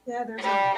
Yeah, there's a.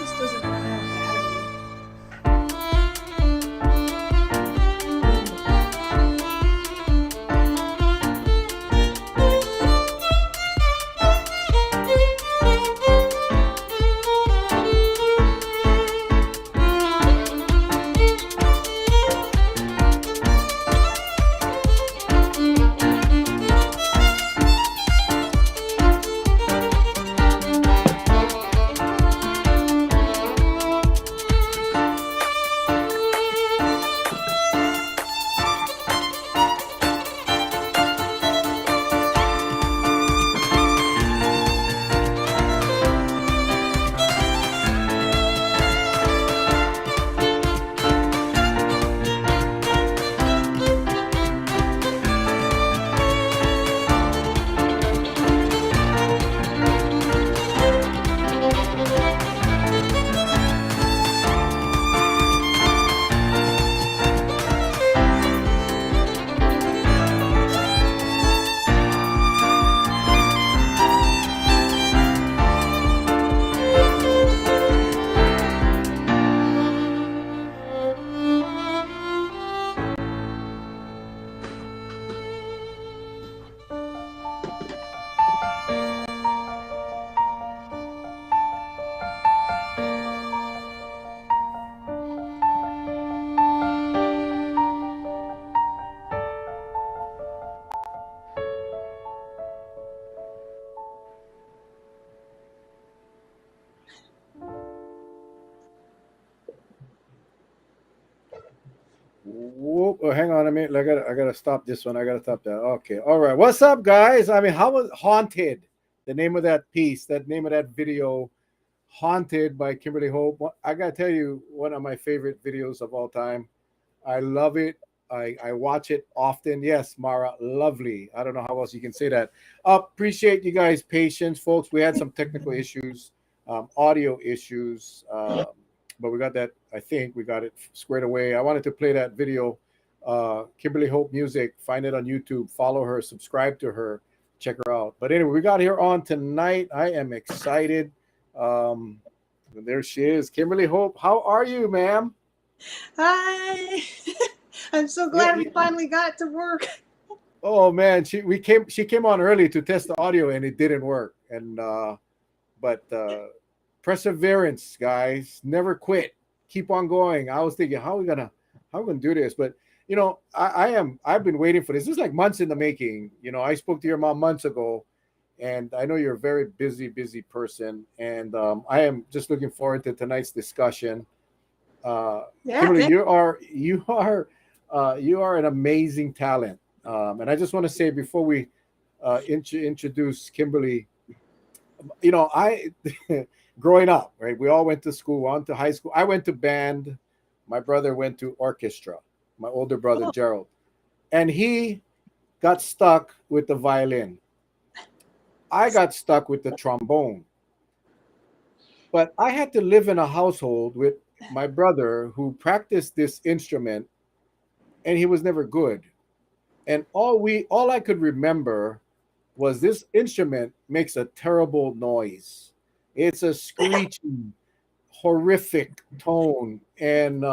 This doesn't run out of battery. Whoop, oh, hang on a minute. I gotta stop this one. I gotta stop that. Okay. All right. What's up, guys? I mean, how was Haunted? The name of that piece, that name of that video, Haunted by Kimberly Hope. I gotta tell you, one of my favorite videos of all time. I love it. I watch it often. Yes, Mara, lovely. I don't know how else you can say that. Appreciate you guys' patience, folks. We had some technical issues, audio issues, but we got that. I think we got it squared away. I wanted to play that video. Kimberly Hope Music. Find it on YouTube. Follow her. Subscribe to her. Check her out. But anyway, we got here on tonight. I am excited. Um, there she is, Kimberly Hope. How are you, ma'am? Hi. I'm so Yeah, glad we finally got to work. oh man, she came on early to test the audio and it didn't work. And but perseverance, guys, never quit. Keep on going. I was thinking, how are we gonna do this? But I've been waiting for this. This is like months in the making. I spoke to your mom months ago, and I know you're a very busy person. And I am just looking forward to tonight's discussion. Yeah, Kimberly, thank you are an amazing talent. And I just want to say before we introduce Kimberly. You know, I growing up, right? We all went to school, on to high school. I went to band. My brother went to orchestra. My older brother Oh, Gerald, and he got stuck with the violin. I got stuck with the trombone. But I had to live in a household with my brother who practiced this instrument, and he was never good. And all I could remember was this instrument makes a terrible noise. It's a screeching, horrific tone, and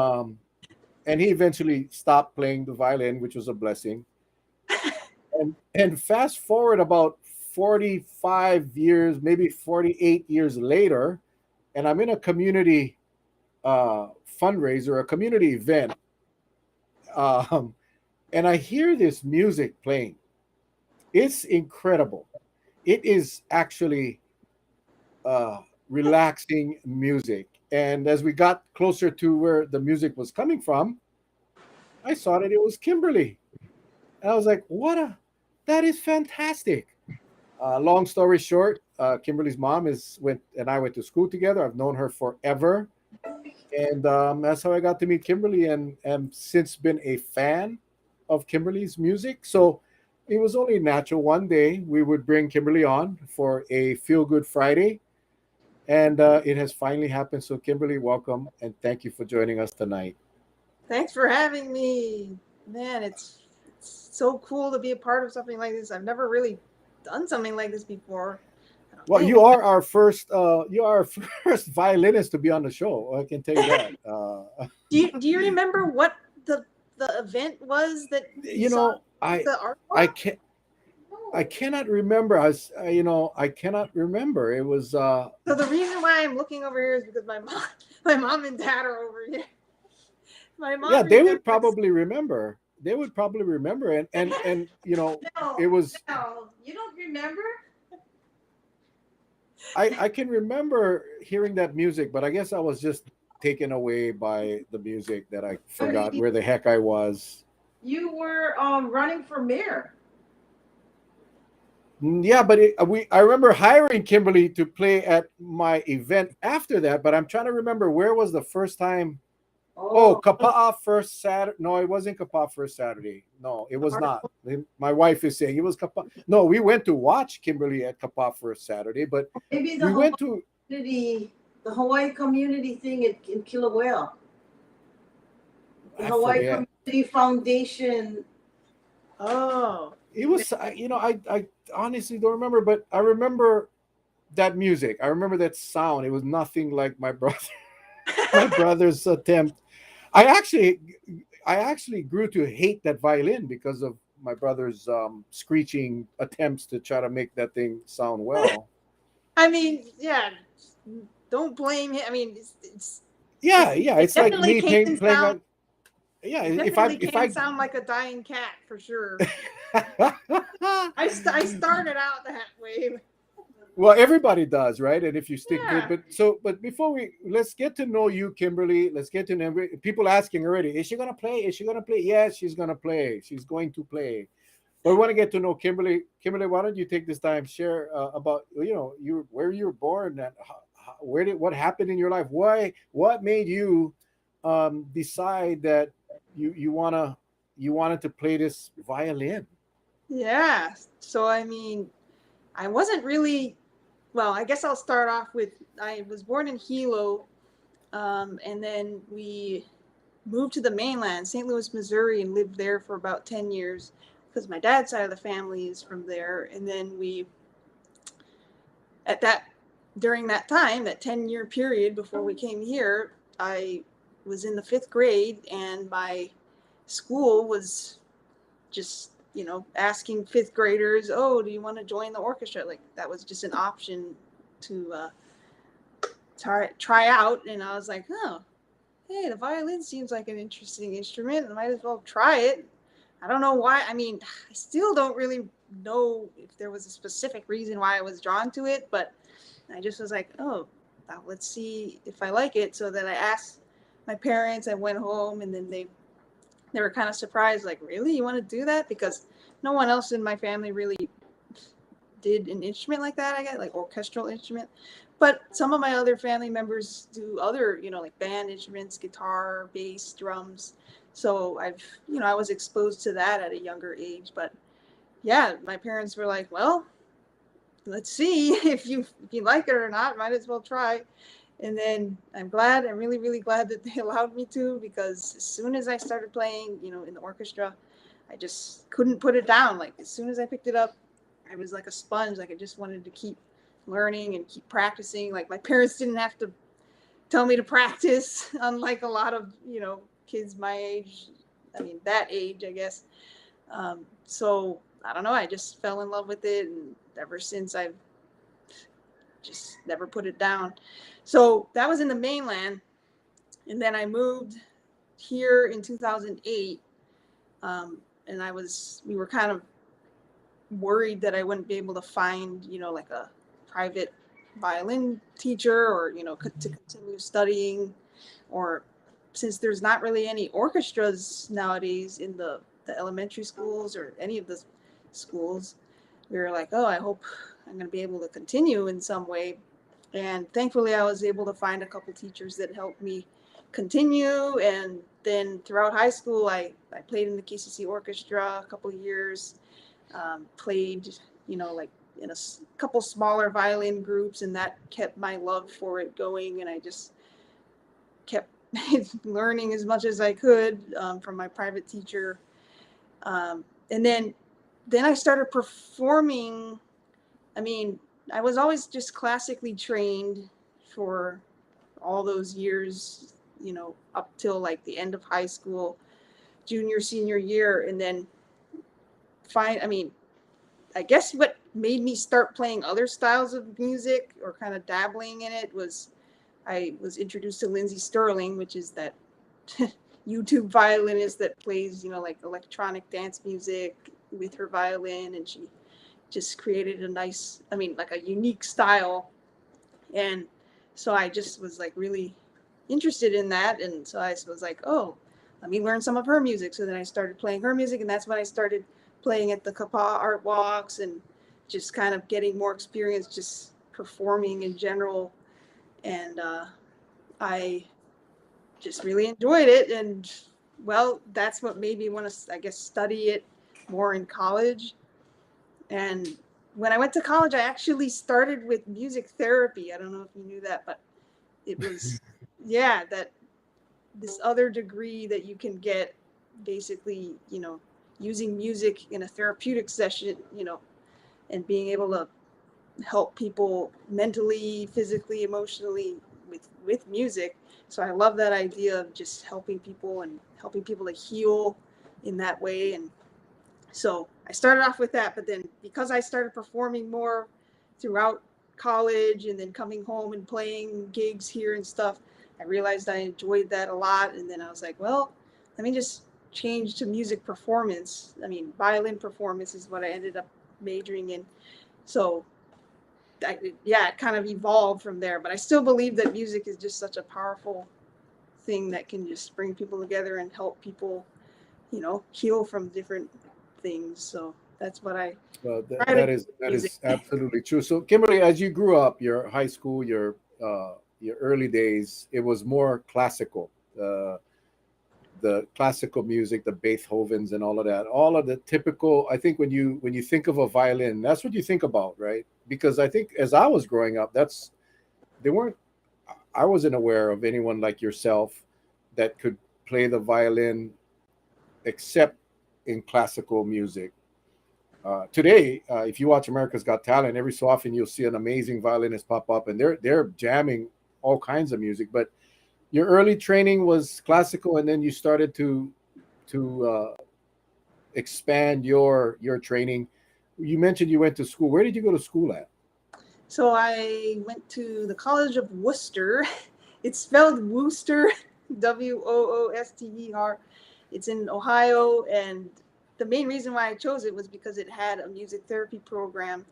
he eventually stopped playing the violin, which was a blessing. And fast forward about 45 years, maybe 48 years later, and I'm in a community fundraiser, a community event, um, and I hear this music playing. It's incredible. It is actually uh, relaxing music. And as we got closer to where the music was coming from, I saw that it was Kimberly. And I was like, that is fantastic. Long story short, Kimberly's mom and I went to school together. I've known her forever. And that's how I got to meet Kimberly, and since been a fan of Kimberly's music. So it was only natural one day we would bring Kimberly on for a Feel Good Friday, and it has finally happened. So Kimberly, welcome, and thank you for joining us tonight. thanks for having me. Man, it's so cool to be a part of something like this. I've never really done something like this before. I don't Well, think. you are our first violinist to be on the show. I can tell you that. Do you remember what the event was that you You saw know, I the art I for? can I cannot remember. I cannot remember. It was So the reason why I'm looking over here is because my mom and dad are over here. My yeah, mom they would remembers. probably remember. They would probably remember, and it No, was. no, you don't remember? I can remember hearing that music, but I guess I was just taken away by the music that I forgot You where the heck I was. you were running for mayor. Yeah, but I remember hiring Kimberly to play at my event after that, but I'm trying to remember where was the first time. Oh, Oh, Kapaa first Saturday. No, it wasn't Kapaa first Saturday. No, it was not. My wife is saying it was Kapaa. No, we went to watch Kimberly at Kapaa first Saturday, but maybe we went to. The Hawaii community thing in Kilauea. The I Hawaii forget. Community Foundation. Oh, It was. I honestly don't remember, but I remember that music. I remember that sound. It was nothing like my brother. My brother's attempt. I actually, I actually grew to hate that violin because of my brother's screeching attempts to try to make that thing sound well. I mean, yeah. Don't blame him. I mean, Yeah, yeah, it it's like definitely me can playing sound. on. Yeah, It if definitely I if can I. sound like a dying cat for sure. I started out that way. Well, everybody does, right? And if you stick to it, Yeah. but before let's get to know you, Kimberly. Let's get to know people asking already. Is she gonna play? Is she gonna play? Yes, she's gonna play. She's going to play. But we want to get to know Kimberly. Kimberly, why don't you take this time share about you where you were born and what happened in your life? What made you decide that you wanted to play this violin? Yeah. So I mean, I wasn't really. Well, I guess I'll start off with I was born in Hilo, and then we moved to the mainland, St. Louis, Missouri, and lived there for about 10 years because my dad's side of the family is from there. And then we at that during that time, that 10-year period before we came here, I was in the 5th grade, and my school was just asking 5th graders, oh, do you want to join the orchestra? Like that was just an option to try out. And I was like, oh, hey, the violin seems like an interesting instrument. I might as well try it. I don't know why. I mean, I still don't really know if there was a specific reason why I was drawn to it, but I just was like, oh, let's see if I like it. So then I asked my parents. I went home, and then they were kind of surprised, like, really, you want to do that? Because no one else in my family really did an instrument like that, I guess, like orchestral instrument. But some of my other family members do other, like band instruments, guitar, bass, drums. So I was exposed to that at a younger age. But yeah, my parents were like, well, let's see if you like it or not. Might as well try. And then I'm really, really glad that they allowed me to, because as soon as I started playing, in the orchestra, I just couldn't put it down. Like as soon as I picked it up, I was like a sponge. Like I just wanted to keep learning and keep practicing. Like my parents didn't have to tell me to practice, unlike a lot of, kids my age. I mean, that age, I guess. So I don't know. I just fell in love with it. And ever since, I've just never put it down. So that was in the mainland. And then I moved here in 2008. And we were kind of worried that I wouldn't be able to find, like a private violin teacher, or, to continue studying, or since there's not really any orchestras nowadays in the elementary schools or any of the schools, we were like, oh, I hope I'm going to be able to continue in some way. And thankfully I was able to find a couple teachers that helped me continue. And then throughout high school, I played in the KCC orchestra a couple of years, played, like in a couple smaller violin groups, and that kept my love for it going. And I just kept learning as much as I could from my private teacher. And then I started performing. I mean, I was always just classically trained for all those years, up till like the end of high school, junior, senior year. And then I guess what made me start playing other styles of music, or kind of dabbling in it, was I was introduced to Lindsey Sterling, which is that YouTube violinist that plays, like electronic dance music with her violin. And she just created like a unique style. And so I just was like really interested in that. And so I was like, oh, let me learn some of her music. So then I started playing her music, and that's when I started playing at the Kapa Art Walks, and just kind of getting more experience just performing in general. And I just really enjoyed it. And well, that's what made me want to, I guess, study it more in college. And when I went to college, I actually started with music therapy. I don't know if you knew that, but it was, yeah, that this other degree that you can get, basically, using music in a therapeutic session, and being able to help people mentally, physically, emotionally with music. So I love that idea of just helping people to heal in that way. And so I started off with that, but then because I started performing more throughout college, and then coming home and playing gigs here and stuff, I realized I enjoyed that a lot. And then I was like, well, let me just change to music performance. I mean, violin performance is what I ended up majoring in. So it kind of evolved from there. But I still believe that music is just such a powerful thing that can just bring people together and help people, heal from different things. So that's what I try to That do is with music. absolutely true. So, Kimberly, as you grew up, your high school, your early days, it was more classical. The classical music, the Beethovens, and all of the typical. I think when you think of a violin, that's what you think about, right? Because I think as I was growing up, they weren't. I wasn't aware of anyone like yourself that could play the violin, except in classical music. Today, if you watch America's Got Talent, every so often you'll see an amazing violinist pop up, and they're jamming all kinds of music. But your early training was classical, and then you started to expand your training. You mentioned you went to school. Where did you go to school at? So I went to the College of Wooster. It's spelled Wooster, Wooster. It's in Ohio, and the main reason why I chose it was because it had a music therapy program.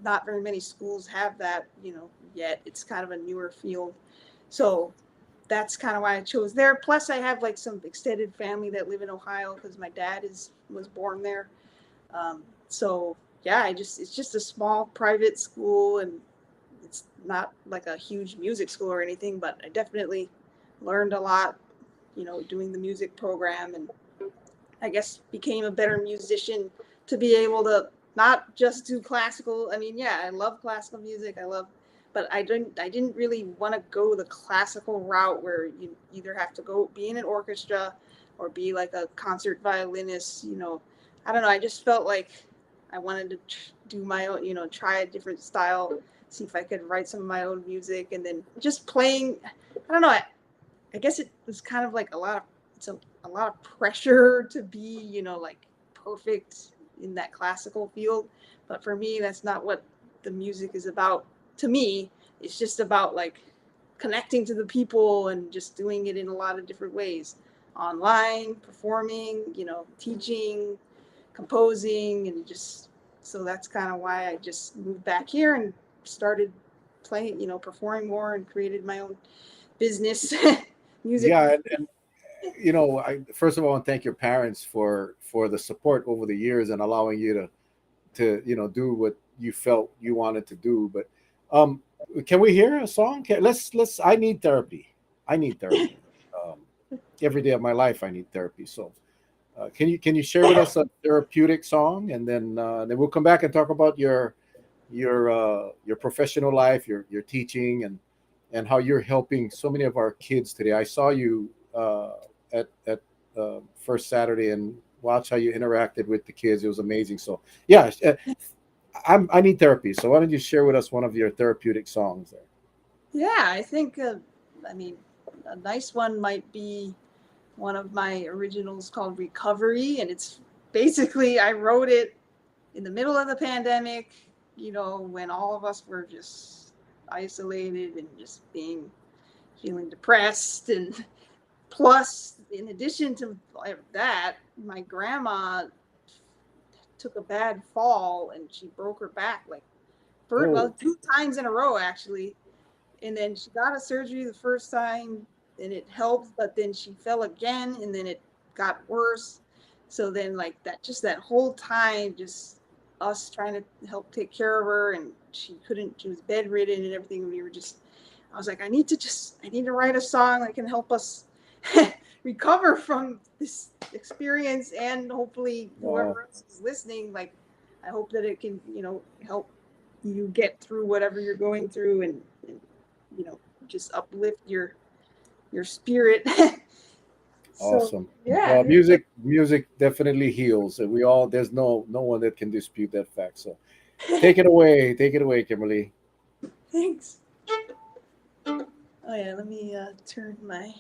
Not very many schools have that, yet. It's kind of a newer field. So that's kind of why I chose there. Plus I have like some extended family that live in Ohio, because my dad was born there. So yeah, it's just a small private school, and it's not like a huge music school or anything, but I definitely learned a lot, doing the music program, and I guess became a better musician to be able to not just do classical. I mean, yeah, I love classical music. But I didn't really want to go the classical route where you either have to go be in an orchestra or be like a concert violinist. I don't know. I just felt like I wanted to do my own, try a different style, see if I could write some of my own music, and then just playing. I don't know. I guess it was kind of like a lot of pressure to be, like perfect in that classical field. But for me, that's not what the music is about. To me, it's just about like connecting to the people and just doing it in a lot of different ways. Online, performing, teaching, composing, and just so that's kind of why I just moved back here and started playing, performing more and created my own business, music. Yeah, and I first of all, I want to thank your parents for the support over the years and allowing you to do what you felt you wanted to do. But um, can we hear a song? Let's. I need therapy. I need therapy. Every day of my life, I need therapy. So, can you share with us a therapeutic song, and then we'll come back and talk about your professional life, your teaching, and how you're helping so many of our kids today. I saw you at first Saturday and watch how you interacted with the kids. It was amazing. So yeah, I need therapy. So why don't you share with us one of your therapeutic songs there? Yeah, I think, I mean, a nice one might be one of my originals called Recovery. And it's basically, I wrote it in the middle of the pandemic, when all of us were just isolated and just feeling depressed. And plus, in addition to that, my grandma took a bad fall and she broke her back like, Oh, two times in a row, actually. And then she got a surgery the first time and it helped, but then she fell again and then it got worse. So then like that whole time, just us trying to help take care of her, and she was bedridden and everything. I was like, I need to write a song that can help us recover from this experience, and hopefully wow, whoever else is listening, like, I hope that it can, help you get through whatever you're going through, and you know just uplift your spirit. So awesome. yeah, Well, music definitely heals, and we all there's no one that can dispute that fact. So take it away, Kimberly. thanks. Oh yeah, let me turn my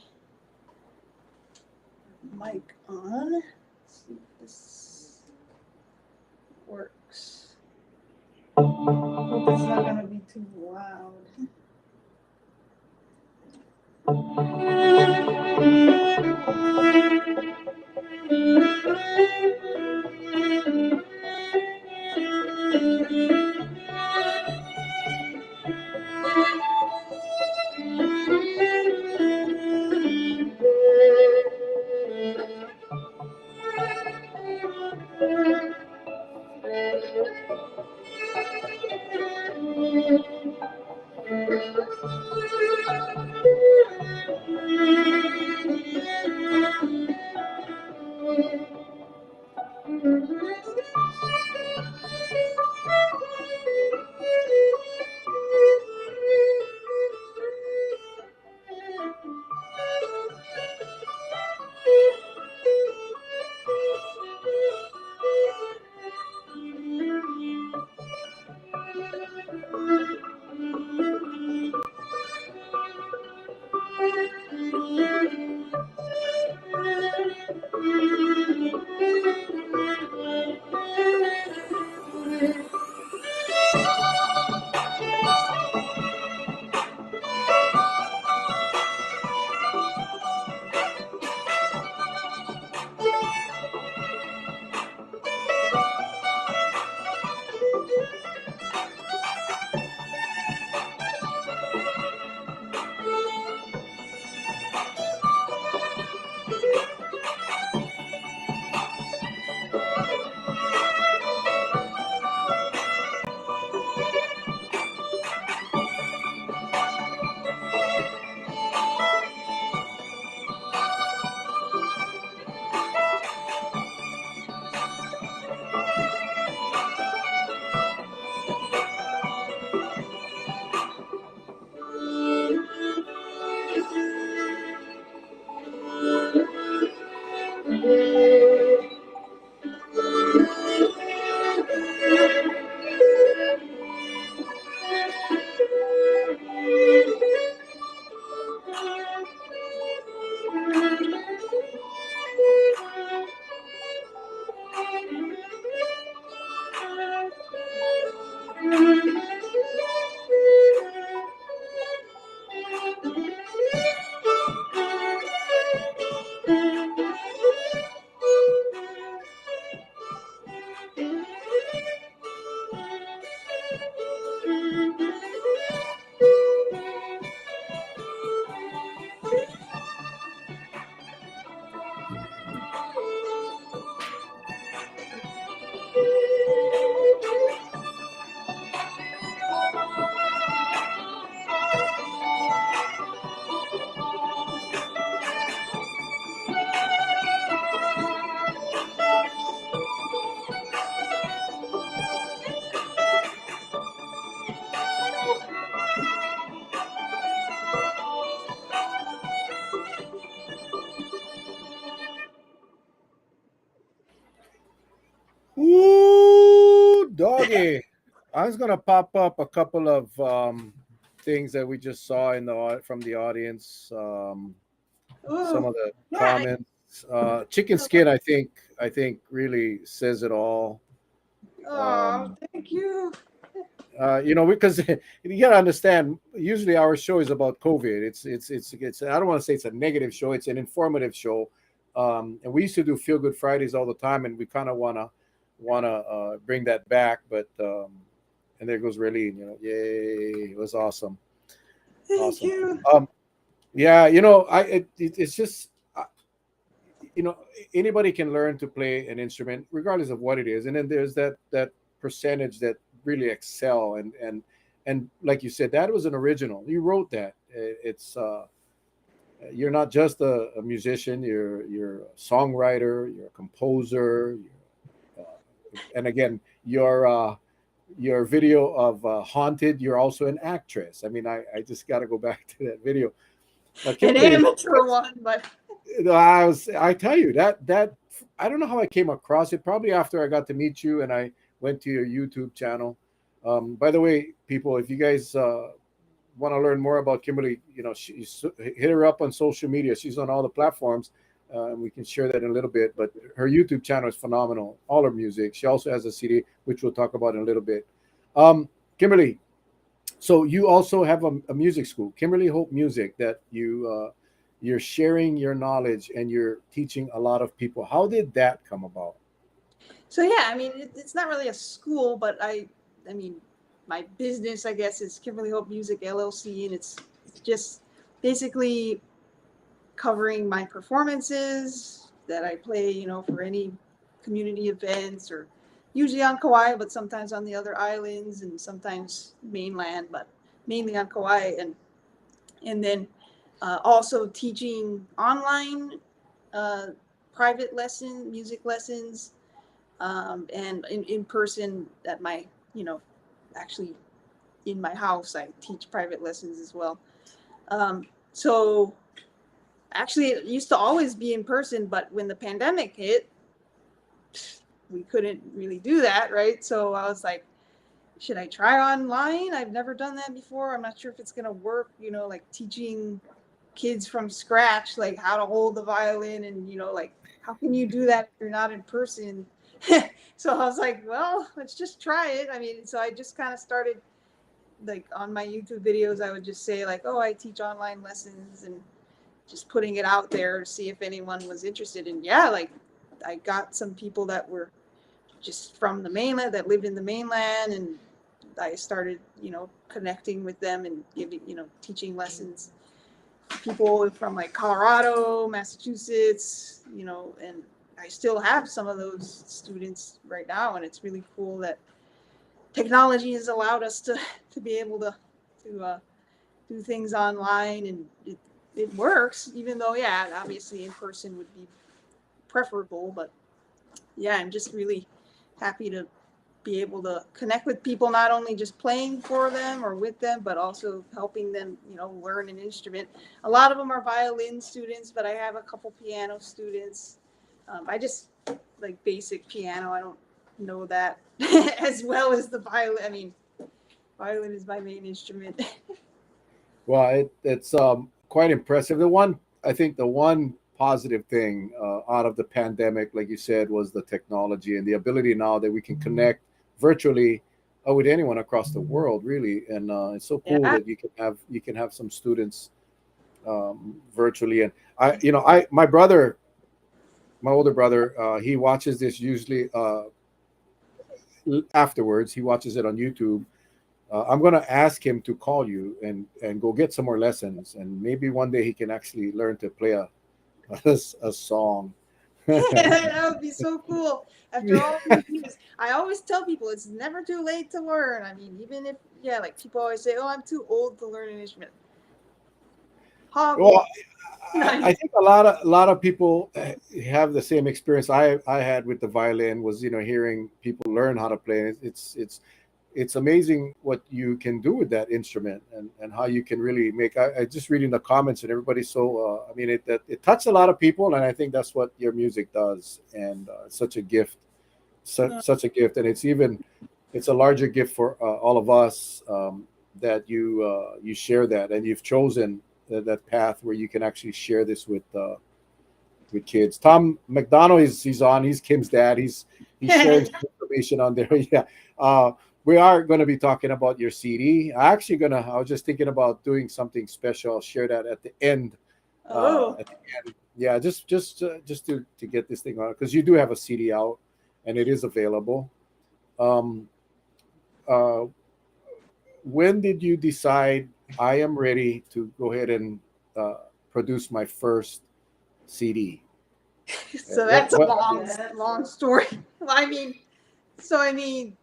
mic on. See if this works. Hope it's not gonna be too loud. Doggy, I was gonna pop up a couple of things that we just saw in from the audience. Some Oh, of the yeah. comments. Chicken skin, I think really says it all. Oh, Um, thank you. because you gotta understand. Usually, our show is about COVID. It's. I don't want to say it's a negative show. It's an informative show, and we used to do Feel Good Fridays all the time, and we kind of wanna bring that back. But and there goes Raylene. Yay! It was awesome, Thank awesome. you. Yeah, it's just you know anybody can learn to play an instrument regardless of what it is, and then there's that percentage that really excel, and like you said, that was an original. You wrote that. It's you're not just a musician. You're a songwriter. You're a composer. And again, your video of Haunted. You're also an actress. I mean, I just got to go back to that video. An Kimberly, amateur one, but I tell you that I don't know how I came across it. Probably after I got to meet you and I went to your YouTube channel. By the way, people, if you guys want to learn more about Kimberly, hit her up on social media. She's on all the platforms. And we can share that in a little bit. But her YouTube channel is phenomenal. All her music. She also has a CD, which we'll talk about in a little bit. Kimberly, so you also have a music school, Kimberly Hope Music, that you're sharing your knowledge and you're teaching a lot of people. How did that come about? so yeah, I mean, it's not really a school, but I mean, my business, I guess, is Kimberly Hope Music LLC, and it's just basically covering my performances that I play, for any community events, or usually on Kauai, but sometimes on the other islands, and sometimes mainland, but mainly on Kauai, and then also teaching online uh, private music lessons, and in person at my, actually in my house, I teach private lessons as well. So actually, it used to always be in person, but when the pandemic hit, we couldn't really do that, right? So I was like, should I try online? I've never done that before. I'm not sure if it's gonna work, like teaching kids from scratch, like how to hold the violin, and like how can you do that if you're not in person? So I was like, well, let's just try it. I mean, so I just kind of started, like, on my YouTube videos, I would just say like, oh, I teach online lessons, and just putting it out there to see if anyone was interested. And yeah, like I got some people that were just from the mainland, that lived in the mainland, and I started, connecting with them and giving, teaching lessons. People from like Colorado, Massachusetts, and I still have some of those students right now, and it's really cool that technology has allowed us to be able to do things online, and it works, even though, yeah, obviously in person would be preferable. But yeah, I'm just really happy to be able to connect with people, not only just playing for them or with them, but also helping them, learn an instrument. A lot of them are violin students, but I have a couple piano students. I just like basic piano. I don't know that as well as the violin. I mean, violin is my main instrument. Well, it's quite impressive. The one positive thing out of the pandemic, like you said, was the technology and the ability now that we can connect virtually with anyone across the world, really. And it's so cool Yeah. that you can have some students virtually. And my older brother, he watches this usually afterwards. He watches it on YouTube. I'm going to ask him to call you and go get some more lessons, and maybe one day he can actually learn to play a song. That would be so cool. After all these years, I always tell people it's never too late to learn. I mean, even if, yeah, like people always say, "Oh, I'm too old to learn an instrument." Hoggle. Well, I think a lot of people have the same experience I had with the violin. Was hearing people learn how to play. It's amazing what you can do with that instrument, and how you can really make. I just reading the comments, and everybody's so. I mean, it touched a lot of people, and I think that's what your music does, and it's such a gift, such a gift, and it's even it's a larger gift for all of us, that you share that, and you've chosen that path where you can actually share this with kids. Tom McDonald is he's on. He's Kim's dad. He's sharing some information on there. Yeah. We are going to be talking about your CD. I was just thinking about doing something special. I'll share that at the end. Oh, At the end. Yeah, just to get this thing on, because you do have a CD out, and it is available. Um, uh, when did you decide I am ready to go ahead and uh, produce my first CD? so What that's a what? long story. Well, I mean,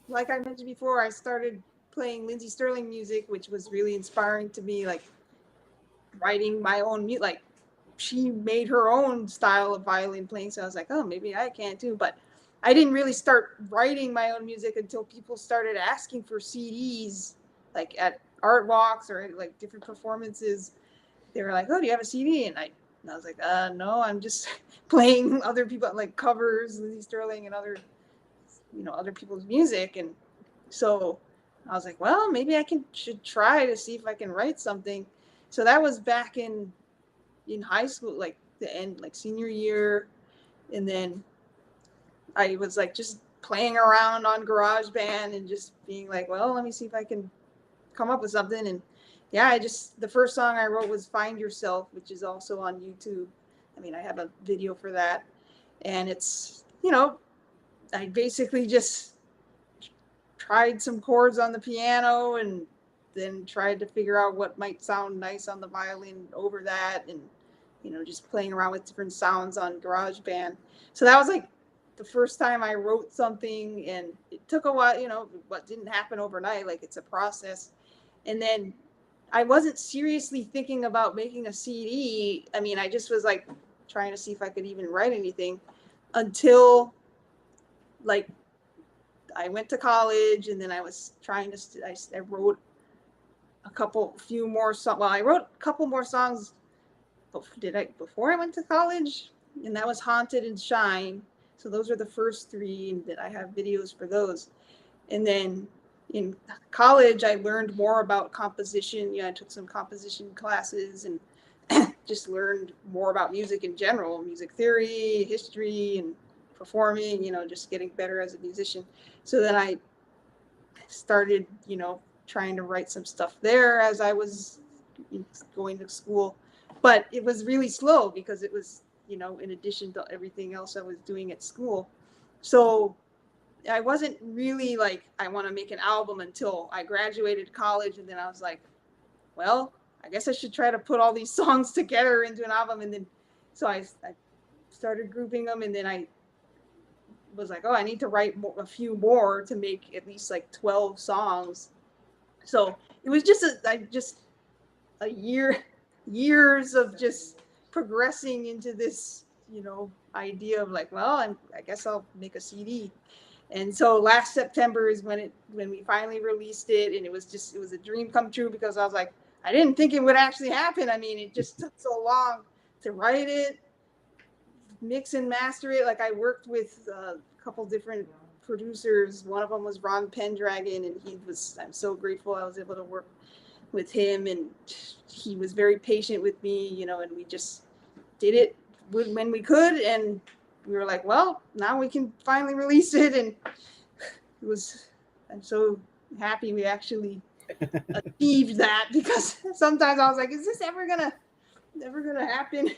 like I mentioned before, I started playing Lindsey Sterling music, which was really inspiring to me. Like writing my own music, like she made her own style of violin playing. So I was like, oh, maybe I can too. But I didn't really start writing my own music until people started asking for CDs, like at art walks or at like different performances. They were like, oh, do you have a CD? And I was like, no, I'm just playing other people like covers, Lindsey Sterling and other people's music. And so I was like, well, maybe should try to see if I can write something. So that was back in high school, like the end, like senior year. And then I was like just playing around on GarageBand and just being like, well, let me see if I can come up with something. And yeah, the first song I wrote was Find Yourself, which is also on YouTube. I mean, I have a video for that. And it's, I basically just tried some chords on the piano and then tried to figure out what might sound nice on the violin over that, and just playing around with different sounds on GarageBand. So that was like the first time I wrote something, and it took a while. What didn't happen overnight, like it's a process. And then I wasn't seriously thinking about making a CD. I mean, I just was like trying to see if I could even write anything until like I went to college, and then I was trying to. I wrote few more songs. Well, I wrote a couple more songs. Before I went to college, and that was Haunted and Shine. So those are the first three, and that I have videos for those. And then in college, I learned more about composition. I took some composition classes and just learned more about music in general, music theory, history, and performing. Just getting better as a musician. So then I started, trying to write some stuff there as I was going to school. But it was really slow because it was, in addition to everything else I was doing at school. So I wasn't really like, I want to make an album until I graduated college. And then I was like, well, I guess I should try to put all these songs together into an album. And then, so I started grouping them. And then I was like, oh, I need to write a few more to make at least like 12 songs. So it was just years of just progressing into this, idea of like, well, I guess I'll make a CD. And so last September is when we finally released it. And it was a dream come true, because I was like, I didn't think it would actually happen. I mean, it just took so long to write it, mix and master it. Like I worked with a couple different producers. One of them was Ron Pendragon, and I'm so grateful I was able to work with him, and he was very patient with me, and we just did it when we could. And we were like, well, now we can finally release it. And I'm so happy we actually achieved that, because sometimes I was like, is this ever gonna happen?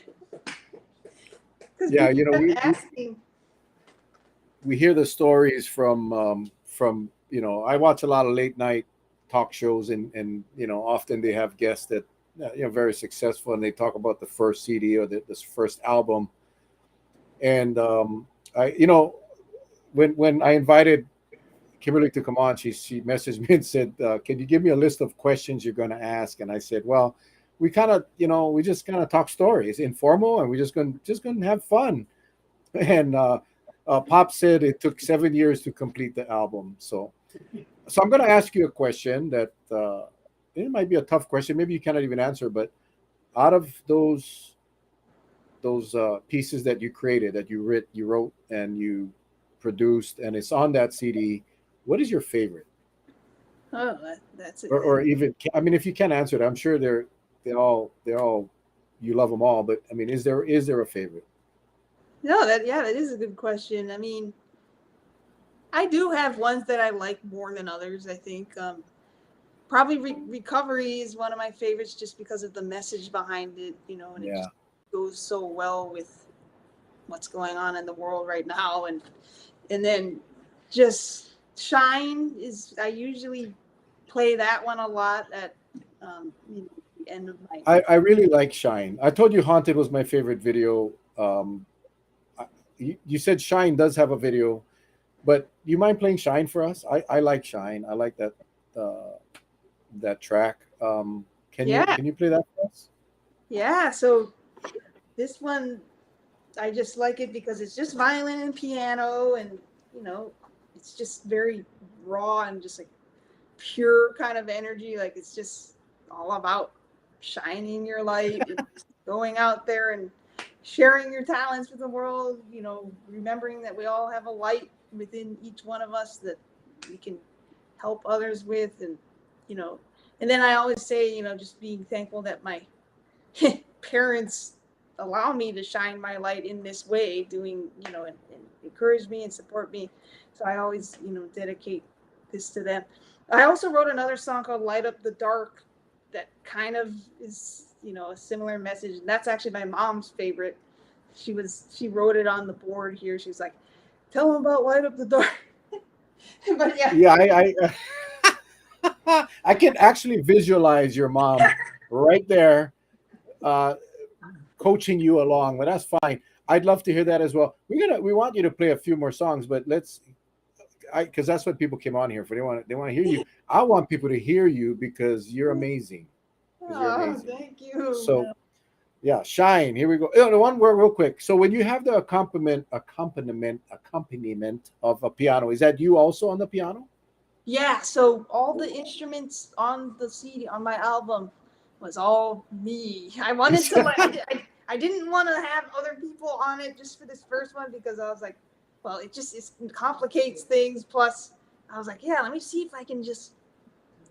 Yeah, Asking. we hear the stories from I watch a lot of late night talk shows, and often they have guests that very successful, and they talk about the first CD or this first album. And I when I invited Kimberly to come on, she messaged me and said, can you give me a list of questions you're going to ask? And I said, well, we kind of we just kind of talk stories, informal, and we're just going to have fun. And Pop said it took 7 years to complete the album. So I'm going to ask you a question that it might be a tough question. Maybe you cannot even answer, but out of those pieces that you created, that you wrote, and you produced, and it's on that CD. What is your favorite? Oh, that's it. Or even, I mean, if you can't answer it, I'm sure they're all you love them all. But I mean, is there a favorite? No, that is a good question. I mean, I do have ones that I like more than others. I think probably Recovery is one of my favorites just because of the message behind it, and it Yeah. just goes so well with what's going on in the world right now, and then just Shine is I usually play that one a lot at the end of my. I really like Shine. I told you Haunted was my favorite video. You said Shine does have a video, but you mind playing Shine for us? I like Shine. I like uh, that track. Can you Yeah, can you play that for us? yeah. So this one I just like it because it's just violin and piano, and you know, it's just very raw and just like pure kind of energy. Like it's just all about shining your light and going out there and sharing your talents with the world. Remembering that we all have a light within each one of us that we can help others with, and you know. And then I always say, just being thankful that my parents allow me to shine my light in this way, doing, and encourage me and support me. So I always, dedicate this to them. I also wrote another song called Light Up the Dark that kind of is, a similar message. And that's actually my mom's favorite. She wrote it on the board here. She was like, tell them about Light Up the Dark. But yeah. Yeah, I can actually visualize your mom right there, uh, coaching you along. But that's fine. I'd love to hear that as well. We want you to play a few more songs, but because that's what people came on here for. They want to hear you. I want people to hear you because you're amazing. Because you're Oh, amazing. thank you. So yeah, Shine. Here we go. The one word real quick. So when you have the accompaniment of a piano, is that you also on the piano? Yeah, so all the instruments on the CD on my album was all me. I wanted to I didn't want to have other people on it just for this first one because I was like, well, it complicates things. Plus, I was like, yeah, let me see if I can just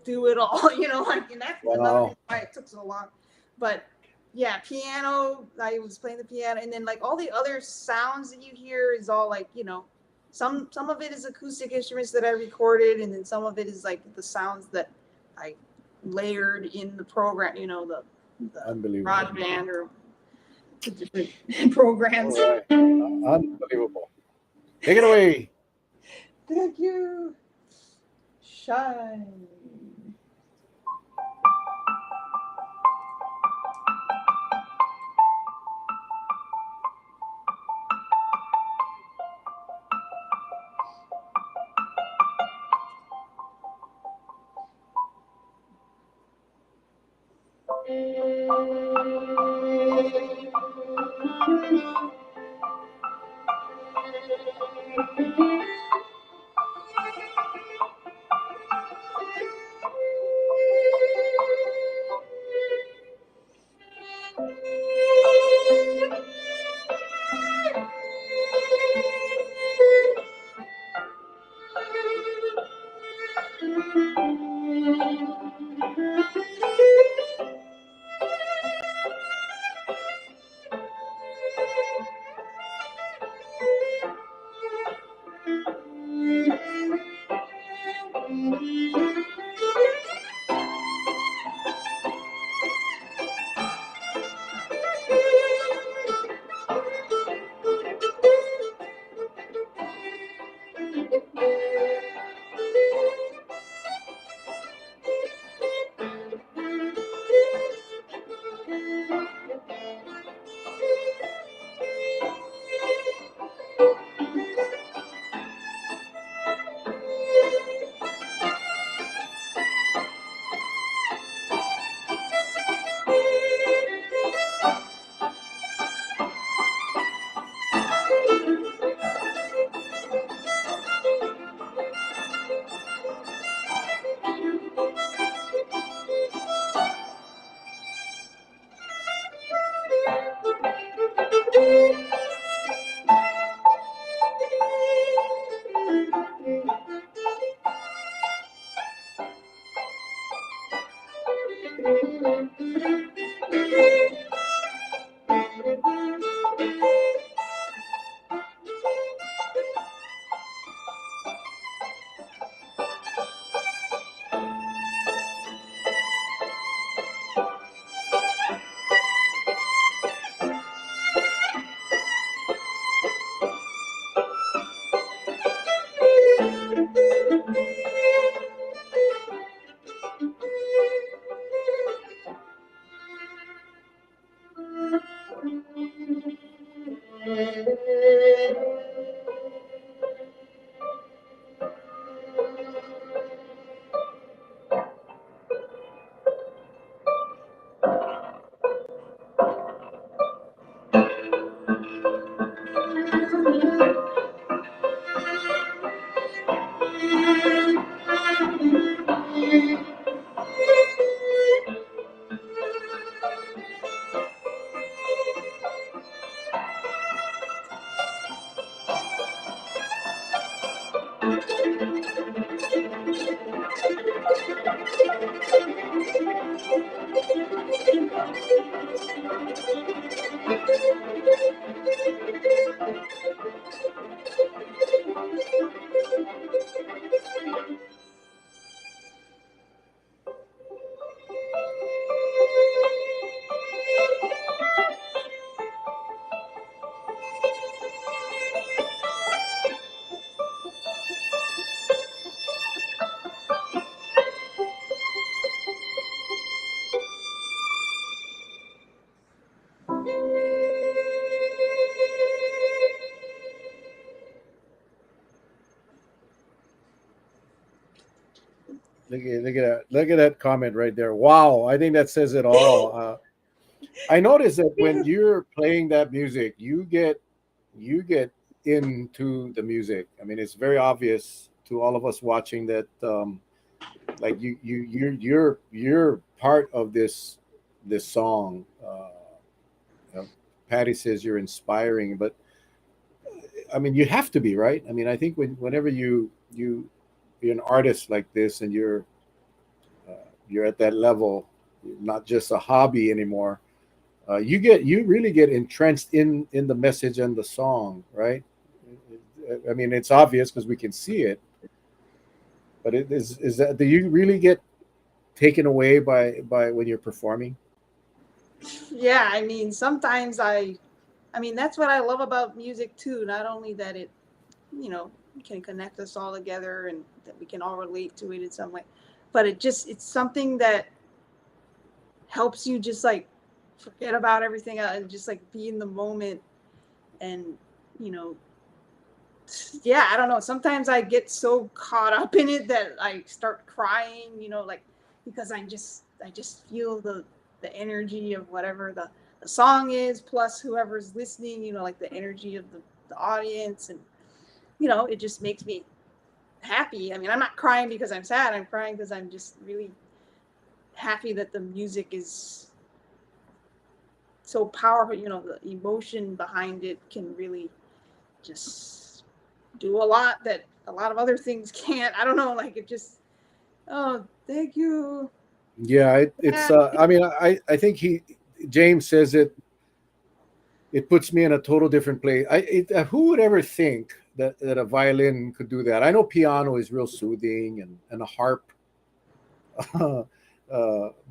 do it all, and that's another Wow. reason why it took so long. But yeah, piano, I was playing the piano, and then like all the other sounds that you hear is all like, some of it is acoustic instruments that I recorded, and then some of it is like the sounds that I layered in the program, the Unbelievable. GarageBand or the different programs. All right. Unbelievable. Take it away. Thank you. Shine. Look at that comment right there. Wow, I think that says it all. I noticed that when you're playing that music, you get into the music. I mean, it's very obvious to all of us watching that, like you're part of this song. You know, Patty says you're inspiring, but I mean, you have to be, right. I mean, I think whenever you're an artist like this and you're at that level, not just a hobby anymore. You really get entrenched in the message and the song, right? I mean, it's obvious because we can see it, but it is that do you really get taken away by when you're performing? Yeah, I mean, sometimes I mean, that's what I love about music too. Not only that it, you know, can connect us all together and that we can all relate to it in some way, but it's something that helps you just like forget about everything else and just like be in the moment and, you know, yeah, I don't know. Sometimes I get so caught up in it that I start crying, you know, like because I just feel the energy of whatever the song is, plus whoever's listening, you know, like the energy of the audience, and you know, it just makes me happy. I mean, I'm not crying because I'm sad. I'm crying because I'm just really happy that the music is so powerful. You know, the emotion behind it can really just do a lot that a lot of other things can't. I don't know, like it just, oh, thank you. Yeah, it's. Yeah. I mean, I think James says it puts me in a total different place. Who would ever think that a violin could do that? I know piano is real soothing and a harp, but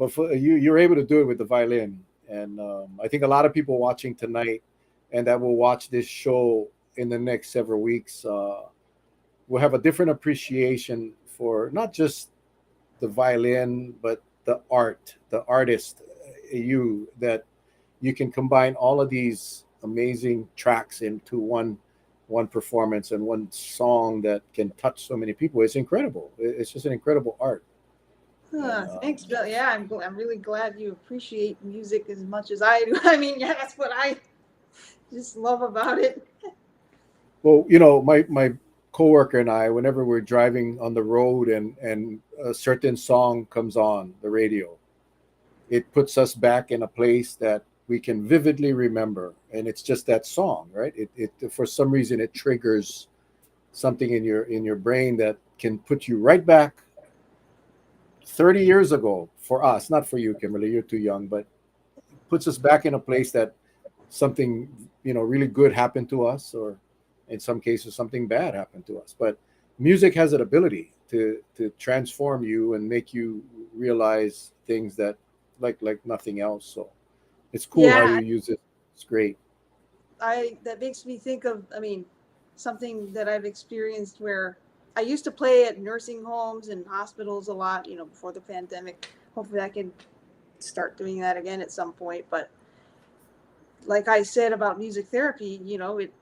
you're able to do it with the violin. And I think a lot of people watching tonight and that will watch this show in the next several weeks will have a different appreciation for not just the violin, but the artist, you that you can combine all of these amazing tracks into one performance and one song that can touch so many people. It's incredible. It's just an incredible art. And Thanks, Bill. Yeah, I'm really glad you appreciate music as much as I do. I mean, yeah, that's what I just love about it. well, my coworker and I, whenever we're driving on the road and a certain song comes on the radio, it puts us back in a place that we can vividly remember, and it's just that song, right? It for some reason it triggers something in your brain that can put you right back 30 years ago for us, not for you, Kimberly, you're too young, but puts us back in a place that something really good happened to us, or in some cases something bad happened to us. But music has an ability to transform you and make you realize things that like nothing else. So it's cool how Yeah, you use it. It's great. I that makes me think of, I mean, something that I've experienced where I used to play at nursing homes and hospitals a lot, you know, before the pandemic. Hopefully I can start doing that again at some point. But like I said about music therapy, you know, it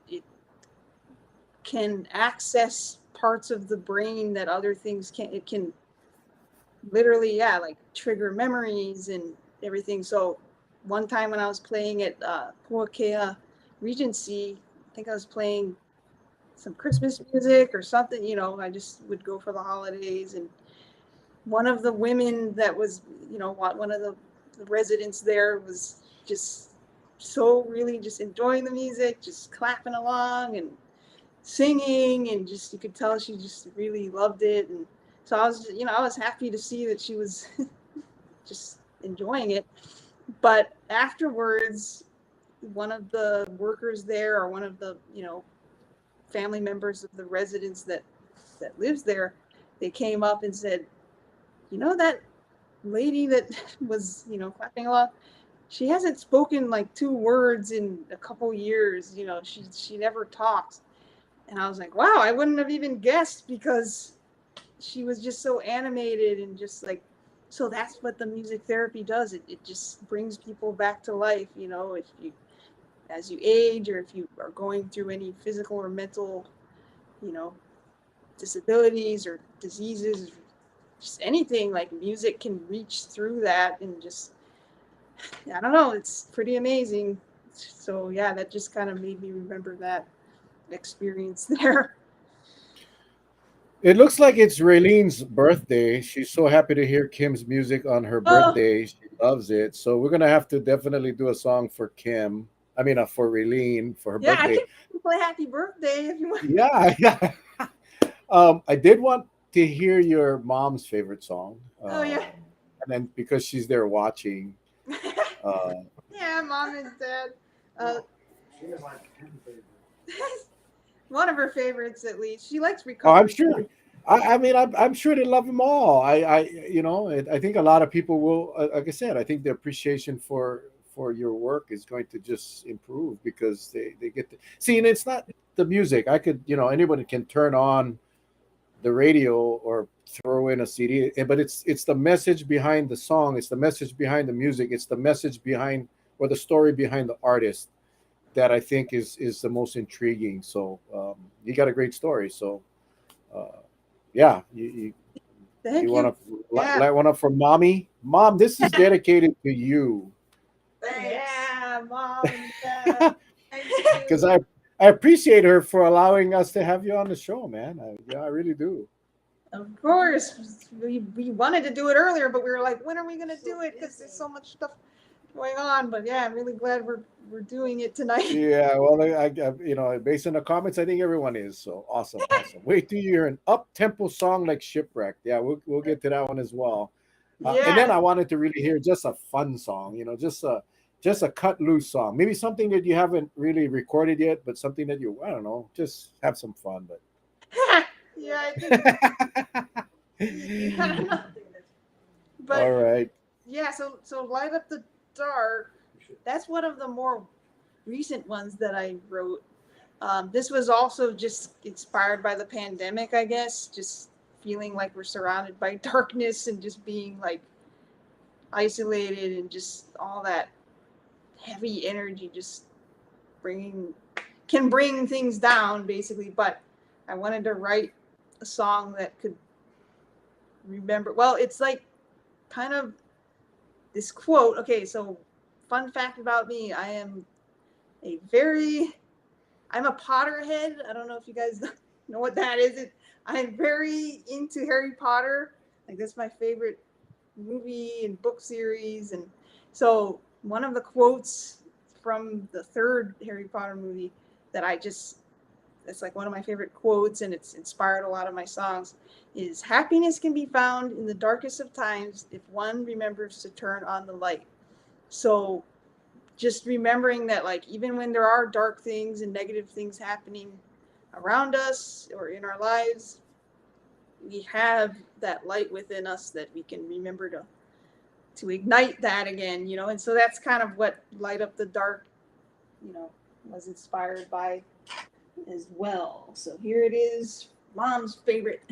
can access parts of the brain that other things can. It can literally, yeah, like trigger memories and everything. So one time when I was playing at Puakea Regency, I think I was playing some Christmas music or something, you know, I just would go for the holidays. And one of the women that was, you know, one of the residents there was just so really just enjoying the music, just clapping along and singing, and just you could tell she just really loved it. And so I was, you know, I was happy to see that she was just enjoying it. But afterwards, one of the workers there, or one of the, you know, family members of the residents that lives there, they came up and said, you know, that lady that was, you know, clapping along, she hasn't spoken like two words in a couple years. You know, she never talks. And I was like, wow, I wouldn't have even guessed, because she was just so animated and just like, so that's what the music therapy does. It just brings people back to life, you know, if you, as you age, or if you are going through any physical or mental, you know, disabilities or diseases, just anything like music can reach through that and just, I don't know, it's pretty amazing. So yeah, that just kind of made me remember that experience there. It looks like it's Raylene's birthday. She's so happy to hear Kim's music on her Oh, birthday. She loves it. So we're gonna have to definitely do a song for Kim. I mean, for Raylene for her yeah, I birthday. can play Happy Birthday if you want. Yeah, yeah. I did want to hear your mom's favorite song, Oh yeah. and then because she's there watching. Uh, Yeah, mom and dad. Uh, one of her favorites at least. She likes oh, I'm recovery. sure. I mean, I'm sure they love them all. I think a lot of people will. Like I said, I think the appreciation for your work is going to just improve because they get to see, and it's not the music. I could, anybody can turn on the radio or throw in a CD, but it's the message behind the song. It's the message behind the music. It's the message behind or the story behind the artist that I think is the most intriguing. So you got a great story. So uh, yeah, you Thank want you. to Yeah. light one up for mommy? Mom, this is dedicated to you Yeah, mom and dad. Thank because you. I appreciate her for allowing us to have you on the show, man. Yeah, I really do. Of course, we wanted to do it earlier, but we were like, when are we going to do it? Because there's so much stuff going on. But yeah, I'm really glad we're doing it tonight. Yeah, well, based on the comments, I think everyone is so awesome, awesome. Wait till you hear an up tempo song like Shipwreck. Yeah, we'll get to that one as well. And then Yeah. I wanted to really hear just a fun song, just a cut loose song, maybe something that you haven't really recorded yet, but something that you I don't know, just have some fun. Yeah, I think But I don't know. all But right, yeah, so Light Up the Dark, that's one of the more recent ones that I wrote. This was also just inspired by the pandemic, I guess, just feeling like we're surrounded by darkness and just being like isolated and just all that heavy energy just bringing can bring things down basically. But I wanted to write a song that could remember, well, it's like kind of this quote. Okay, so fun fact about me, a very I'm a Potterhead. I don't know if you guys know what that is. I'm very into Harry Potter. Like that's my favorite movie and book series. And so one of the quotes from the third Harry Potter movie that it's like one of my favorite quotes and it's inspired a lot of my songs is happiness can be found in the darkest of times if one remembers to turn on the light. So just remembering that like even when there are dark things and negative things happening around us or in our lives, we have that light within us that we can remember to ignite that again, and so that's kind of what Light Up the Dark, you know was inspired by as well. So here it is, mom's favorite.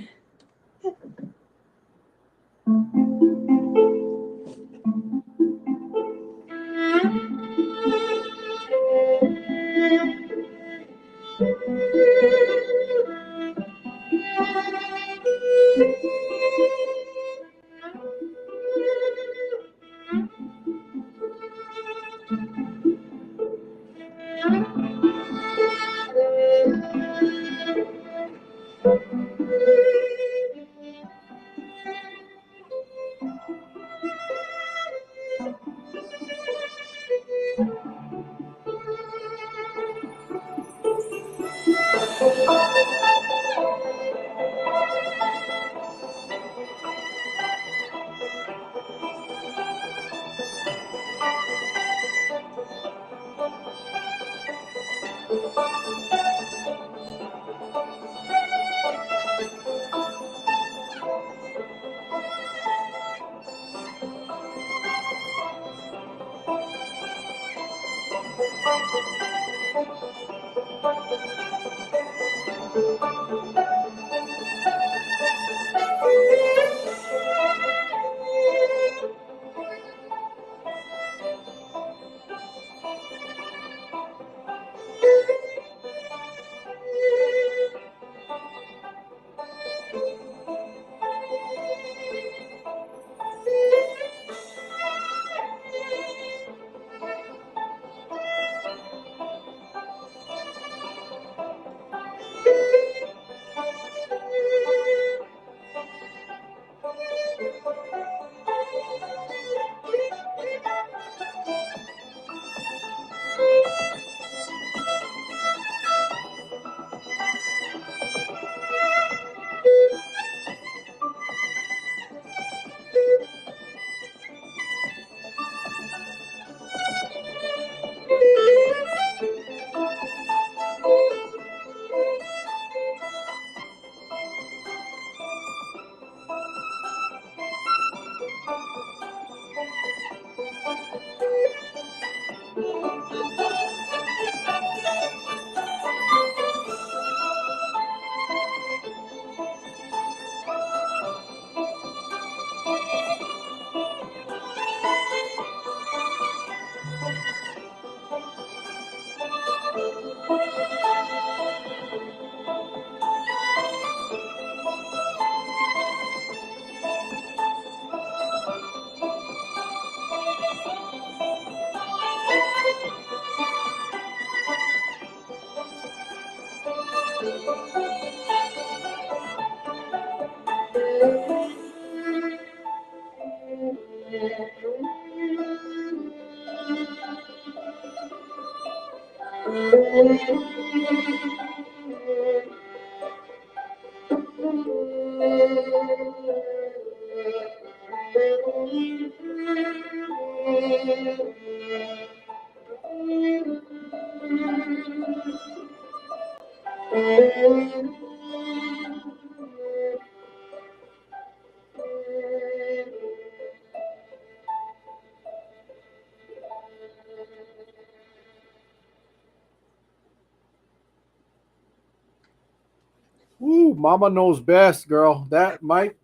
Woo, Mama knows best, girl. That might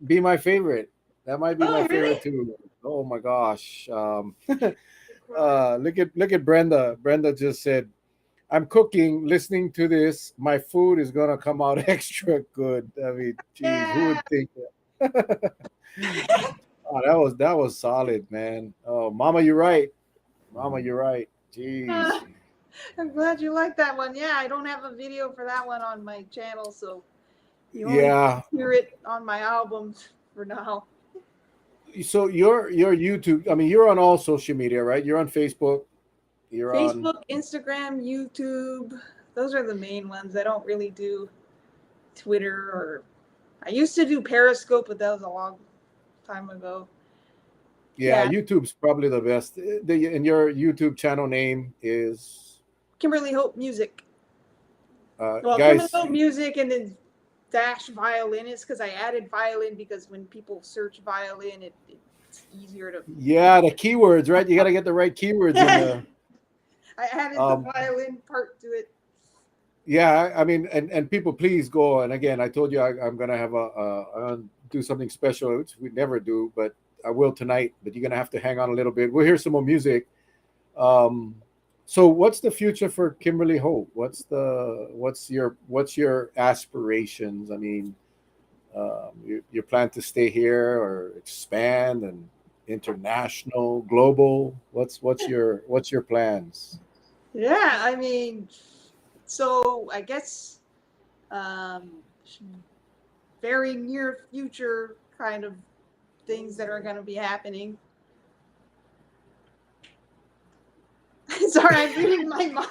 be my favorite. That might be my Oh, favorite really? too. Oh my gosh. Look at Brenda. Brenda just said, "I'm cooking, listening to this. My food is gonna come out extra good." I mean, geez, who Yeah. would think that? Oh, that was solid, man. Oh, Mama, you're right. Mama, you're right. Uh, Jeez. I'm glad you like that one. Yeah, I don't have a video for that one on my channel, so you only Yeah. hear it on my albums for now. So your YouTube. I mean, you're on all social media, right? You're on Facebook. You're on. Facebook, Instagram, YouTube, those are the main ones. I don't really do Twitter or I used to do Periscope, but that was a long time ago. Yeah, Yeah, YouTube's probably the best. And your YouTube channel name is Kimberly Hope Music. Well, Kimberly guys. Hope Music and then dash violinist because I added violin because when people search violin, it's easier to. Yeah, the keywords, right? You got to get the right keywords in I there. added the Um, violin part to it. yeah, I mean, and people, please go. And again, I told you I'm gonna have do something special, which we never do, but I will tonight. But you're gonna have to hang on a little bit. We'll hear some more music. Um, so what's the future for Kimberly Hope? What's your aspirations? I mean, you plan to stay here or expand and international, global? What's your plans? Yeah, I mean, so I guess um, very near future kind of things that are going to be happening. Sorry, I'm reading my mom.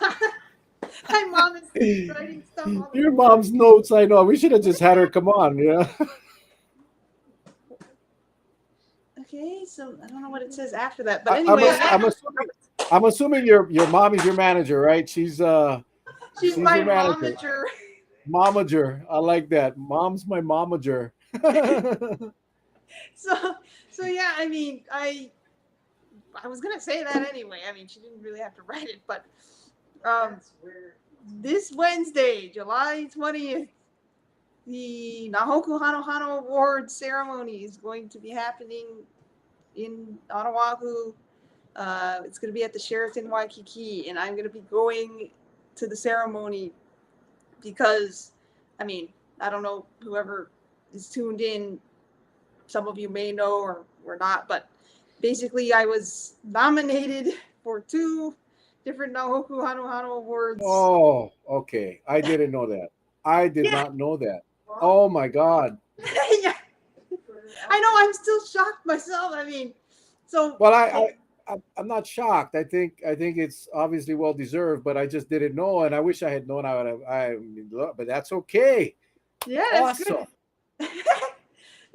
My mom is writing stuff on the Your board. mom's notes. I know. We should have just had her come on. Yeah. Okay, so I don't know what it says after that, but I, I'm anyway, ass- I'm assuming I'm assuming your mom is your manager, right? She's she's she's my your manager. momager. Momager. I like that. Mom's my momager. So, so yeah, I mean, I was gonna say that anyway. I mean, she didn't really have to write it, but um, this Wednesday, July 20th, the Nahoku Hano Hano Award ceremony is going to be happening in Oahu. It's going to be at the Sheraton Waikiki, and I'm going to be going to the ceremony because, I mean, I don't know whoever is tuned in. Some of you may know or not, but basically, I was nominated for 2 different Nahoku Hano Hano awards. Oh, okay. I didn't know that. I did Yeah, not know that. Oh my God. yeah. I know. I'm still shocked myself. I mean, so Well, I'm not shocked. I think it's obviously well deserved, but I just didn't know, and I wish I had known. I would have. But that's okay. yeah, that's good. Awesome.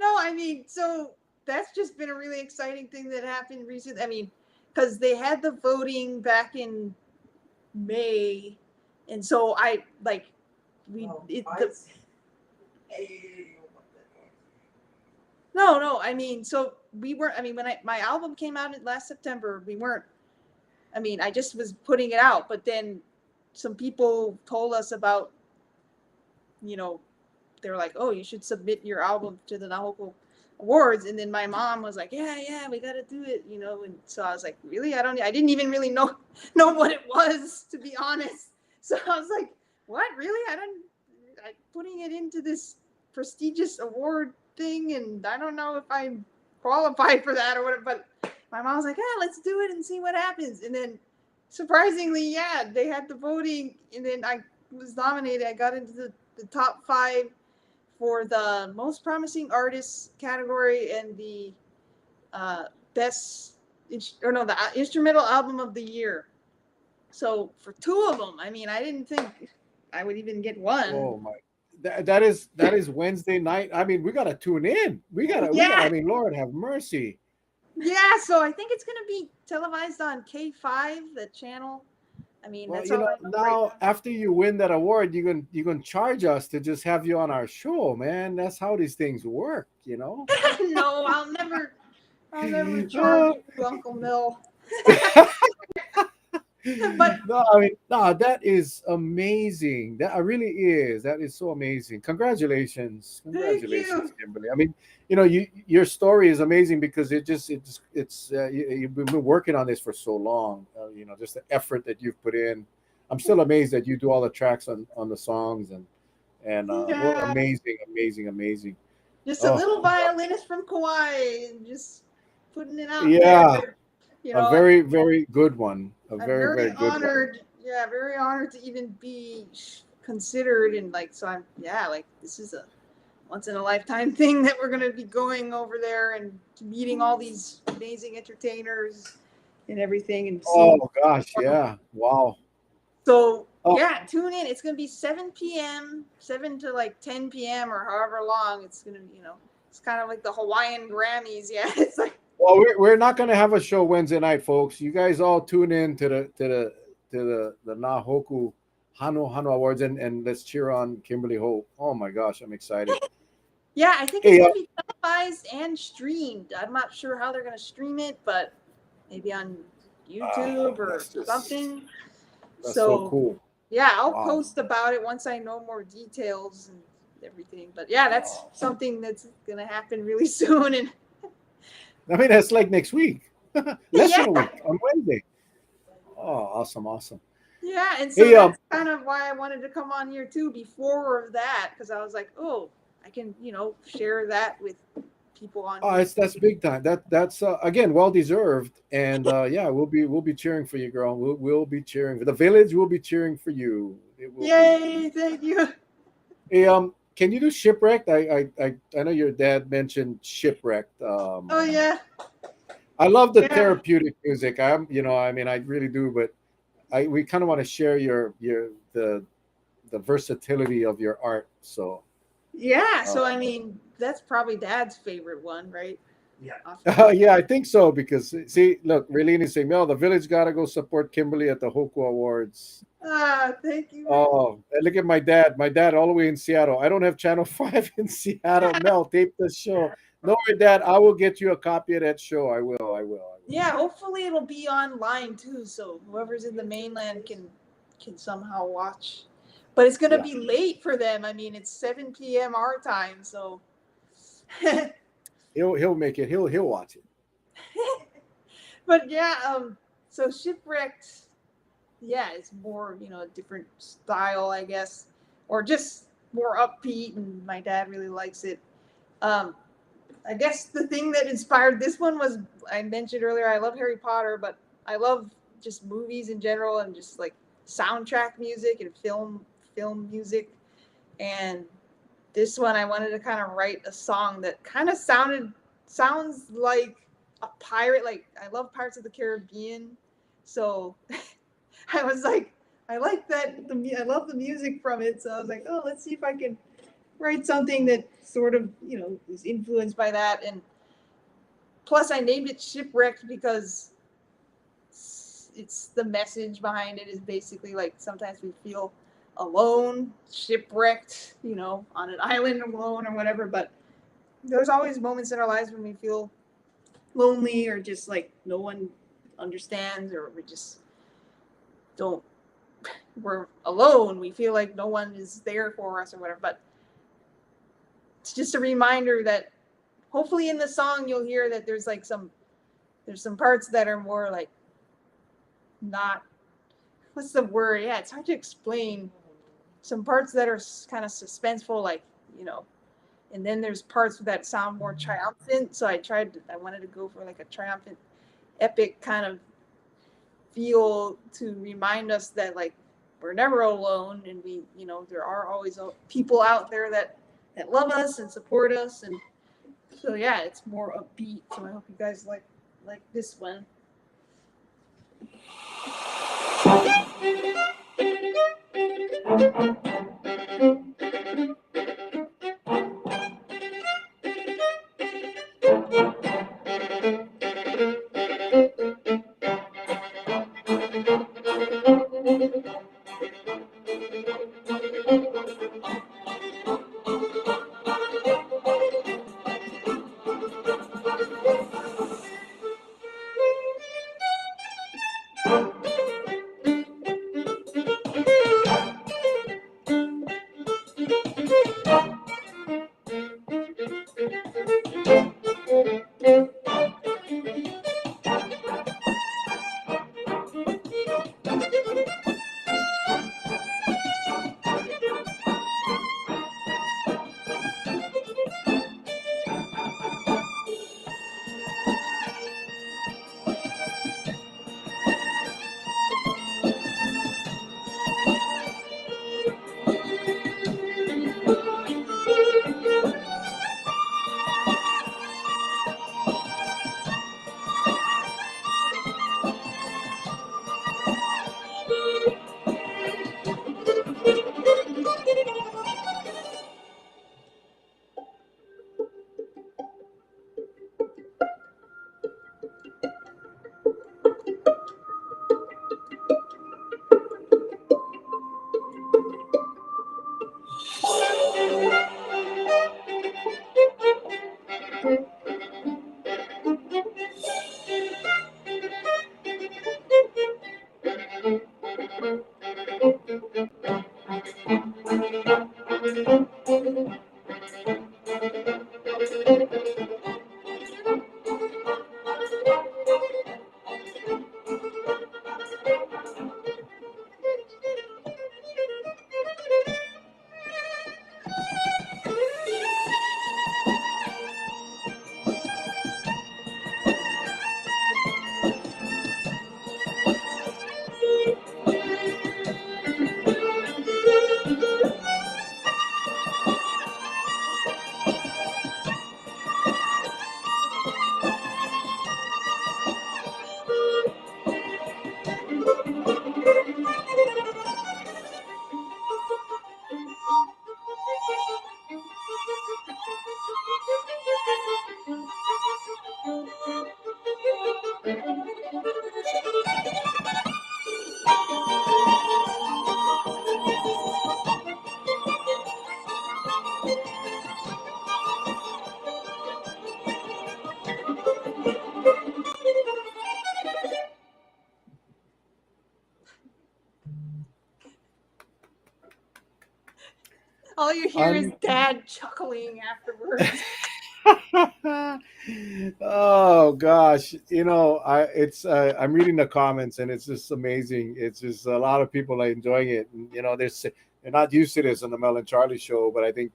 No, I mean, so that's just been a really exciting thing that happened recently. I mean, because they had the voting back in May, and so I like no. I mean, so we weren't. I mean, when my album came out last September, we weren't. I mean, I just was putting it out, but then some people told us about, you know, they were like, "Oh, you should submit your album to the Nahoku Awards." And then my mom was like, "Yeah, we got to do it," you know. And so I was like, "Really? I didn't even really know what it was, to be honest." So I was like, "What? Really? I'm putting it into this prestigious award thing, and I don't know if I'm qualified for that or whatever." But my mom was like, "Yeah, let's do it and see what happens." And then surprisingly, yeah, they had the voting, and then I was nominated. I got into the top 5 for the most promising artist category and the best the instrumental album of the year. So for two of them, I mean, I didn't think I would even get one. Oh my, that is Wednesday night. I mean, we gotta tune in. We gotta. I Yeah, mean, Lord have mercy. yeah. So I think it's gonna be televised on K5, the channel. I mean, Well, that's all I know right now after you win that award, you're gonna charge us to just have you on our show, man. That's how these things work, you know. now. No, I'll never charge you, Uncle Mel. But No, I mean, no, that is amazing. That really is. That is so amazing. Congratulations, thank congratulations, you. Kimberly. I mean, your story is amazing because you've been working on this for so long. Just the effort that you've put in. I'm still amazed that you do all the tracks on the songs and well, Yeah, amazing, amazing, amazing. just a Oh, little violinist from Kauai, and just putting it out yeah, there. You a know, very, very good one. A I'm very, very very good one. honored. Yeah, very honored to even be considered, and like, so I'm, yeah, like, this is a once in a lifetime thing that we're gonna be going over there and meeting all these amazing entertainers and everything, and seeing. Oh gosh, yeah. Wow. So Oh, yeah, tune in. It's gonna be 7 p.m., 7 to like 10 p.m. or however long it's gonna be. It's kind of like the Hawaiian Grammys. Yeah, it's like. well, we're not going to have a show Wednesday night, folks. You guys all tune in to the Nahoku Hano Awards and let's cheer on Kimberly Hope. Oh my gosh, I'm excited. Yeah, I think it's Hey, gonna be televised and streamed. I'm not sure how they're gonna stream it, but maybe on YouTube or something. that's so So cool. yeah, I'll Wow. post about it once I know more details and everything. But yeah, that's Wow. something that's gonna happen really soon. And I mean, that's like next week, less yeah, than a week on Wednesday. Oh, awesome, awesome. yeah, and so Hey, that's kind of why I wanted to come on here too before that, because I was like, oh, I can share that with people on oh, here. that's big time. That's again well deserved, and yeah, we'll be cheering for you, girl. We'll be cheering for the village. We'll be cheering for you. It will be. Yay! Thank you. Hey, can you do shipwrecked? I know your dad mentioned shipwrecked. Oh yeah, I love the yeah. therapeutic music. I mean, I really do, but we kind of want to share the versatility of your art. So, Yeah, uh, so I mean, that's probably Dad's favorite one, right? yeah, Off the top. yeah, I think so because see, look, Raylene is saying, Mel, the village gotta go support Kimberly at the Hoku Awards. Thank you. Oh, and look at my dad. My dad, all the way in Seattle. I don't have Channel 5 in Seattle. Mel, tape the show. No, Dad, I will get you a copy of that show. I will. I will. I will. Yeah, hopefully it'll be online too, so whoever's in the mainland can somehow watch. But it's gonna Yeah. be late for them. I mean, it's 7 p.m. our time, so. He'll make it. He'll watch it. But yeah, so shipwrecked. Yeah, it's more a different style, I guess, or just more upbeat, and my dad really likes it. Um, I guess the thing that inspired this one was I mentioned earlier. I love Harry Potter, but I love just movies in general and just like soundtrack music and film music. And this one, I wanted to kind of write a song that kind of sounds like a pirate. Like I love Pirates of the Caribbean, so I was like, I like that. I love the music from it, so I was like, oh, let's see if I can write something that sort of is influenced by that. And plus I named it Shipwrecked because it's the message behind it is basically like sometimes we feel alone, shipwrecked, on an island alone or whatever. But there's always moments in our lives when we feel lonely or just like no one understands, or we just don't we're alone, we feel like no one is there for us or whatever. But it's just a reminder that hopefully in the song you'll hear that there's some parts that are more like not, what's the word, yeah, it's hard to explain. Some parts that are kind of suspenseful, like and then there's parts that sound more triumphant, so I wanted to go for like a triumphant epic kind of feel to remind us that like we're never alone, and we there are always people out there that that love us and support us, and so yeah, it's more upbeat. So I hope you guys like this one. All you hear is Dad chuckling afterwards. Oh gosh, I'm reading the comments and it's just amazing. It's just a lot of people are enjoying it, and they're not used to this on the Mel and Charlie show, but I think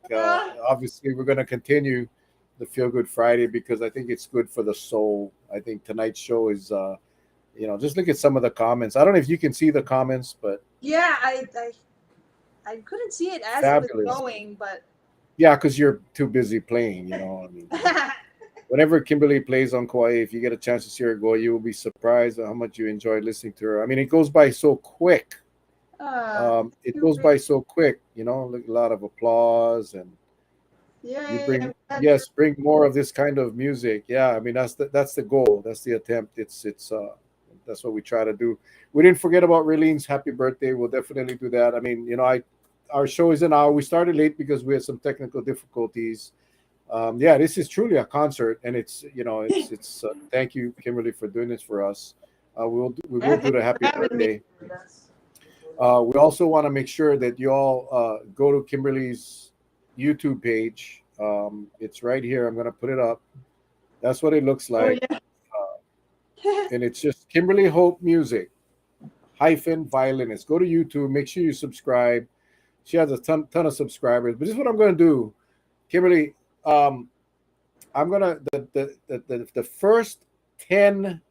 obviously we're going to continue the Feel Good Friday because I think it's good for the soul. I think tonight's show is just look at some of the comments. I don't know if you can see the comments, but yeah, I couldn't see it as fabulous. it was going, but yeah, because you're too busy playing. I mean, whenever Kimberly plays on Kauai, if you get a chance to see her go, you will be surprised at how much you enjoy listening to her. I mean, it goes by so quick. It goes by so quick. Like a lot of applause, and you bring more of this kind of music. Yeah, I mean that's the goal. That's the attempt. That's what we try to do. We didn't forget about Raylene's happy birthday. We'll definitely do that. I mean, our show is an hour. We started late because we had some technical difficulties. Yeah, this is truly a concert, and it's thank you, Kimberly, for doing this for us. We will do the happy birthday. We also want to make sure that you all go to Kimberly's YouTube page. It's right here. I'm going to put it up. That's what it looks like. Oh, yeah. And it's just Kimberly Hope Music -violinist. Go to YouTube. Make sure you subscribe. She has a ton of subscribers. But this is what I'm going to do, Kimberly. I'm gonna the first 10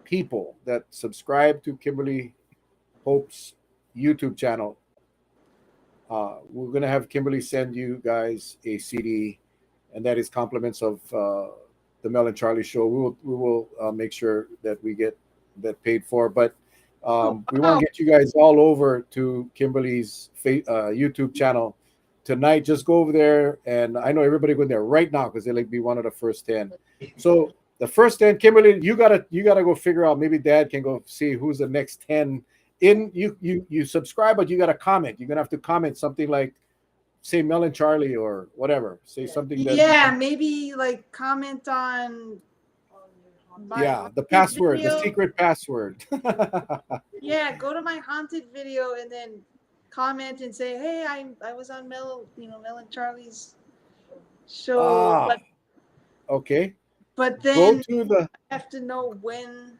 people that subscribe to Kimberly Hope's YouTube channel, we're gonna have Kimberly send you guys a CD, and that is compliments of the Mel and Charlie show. We will make sure that we get that paid for, but Oh, we want wow. to get you guys all over to Kimberly's YouTube channel tonight. Just go over there, and I know everybody going there right now because they'll like be one of the first 10. So the first 10, Kimberly, you gotta go figure out. Maybe Dad can go see who's the next 10. In you subscribe, but you gotta comment. You're gonna have to comment something like say Mel and Charlie or whatever. Say something that Yeah, maybe like comment on my yeah, the haunted password, the video. secret password. Yeah, go to my haunted video and then comment and say, "Hey, I was on Mel and Charlie's show," Ah, okay. but Go then to the I have to know when.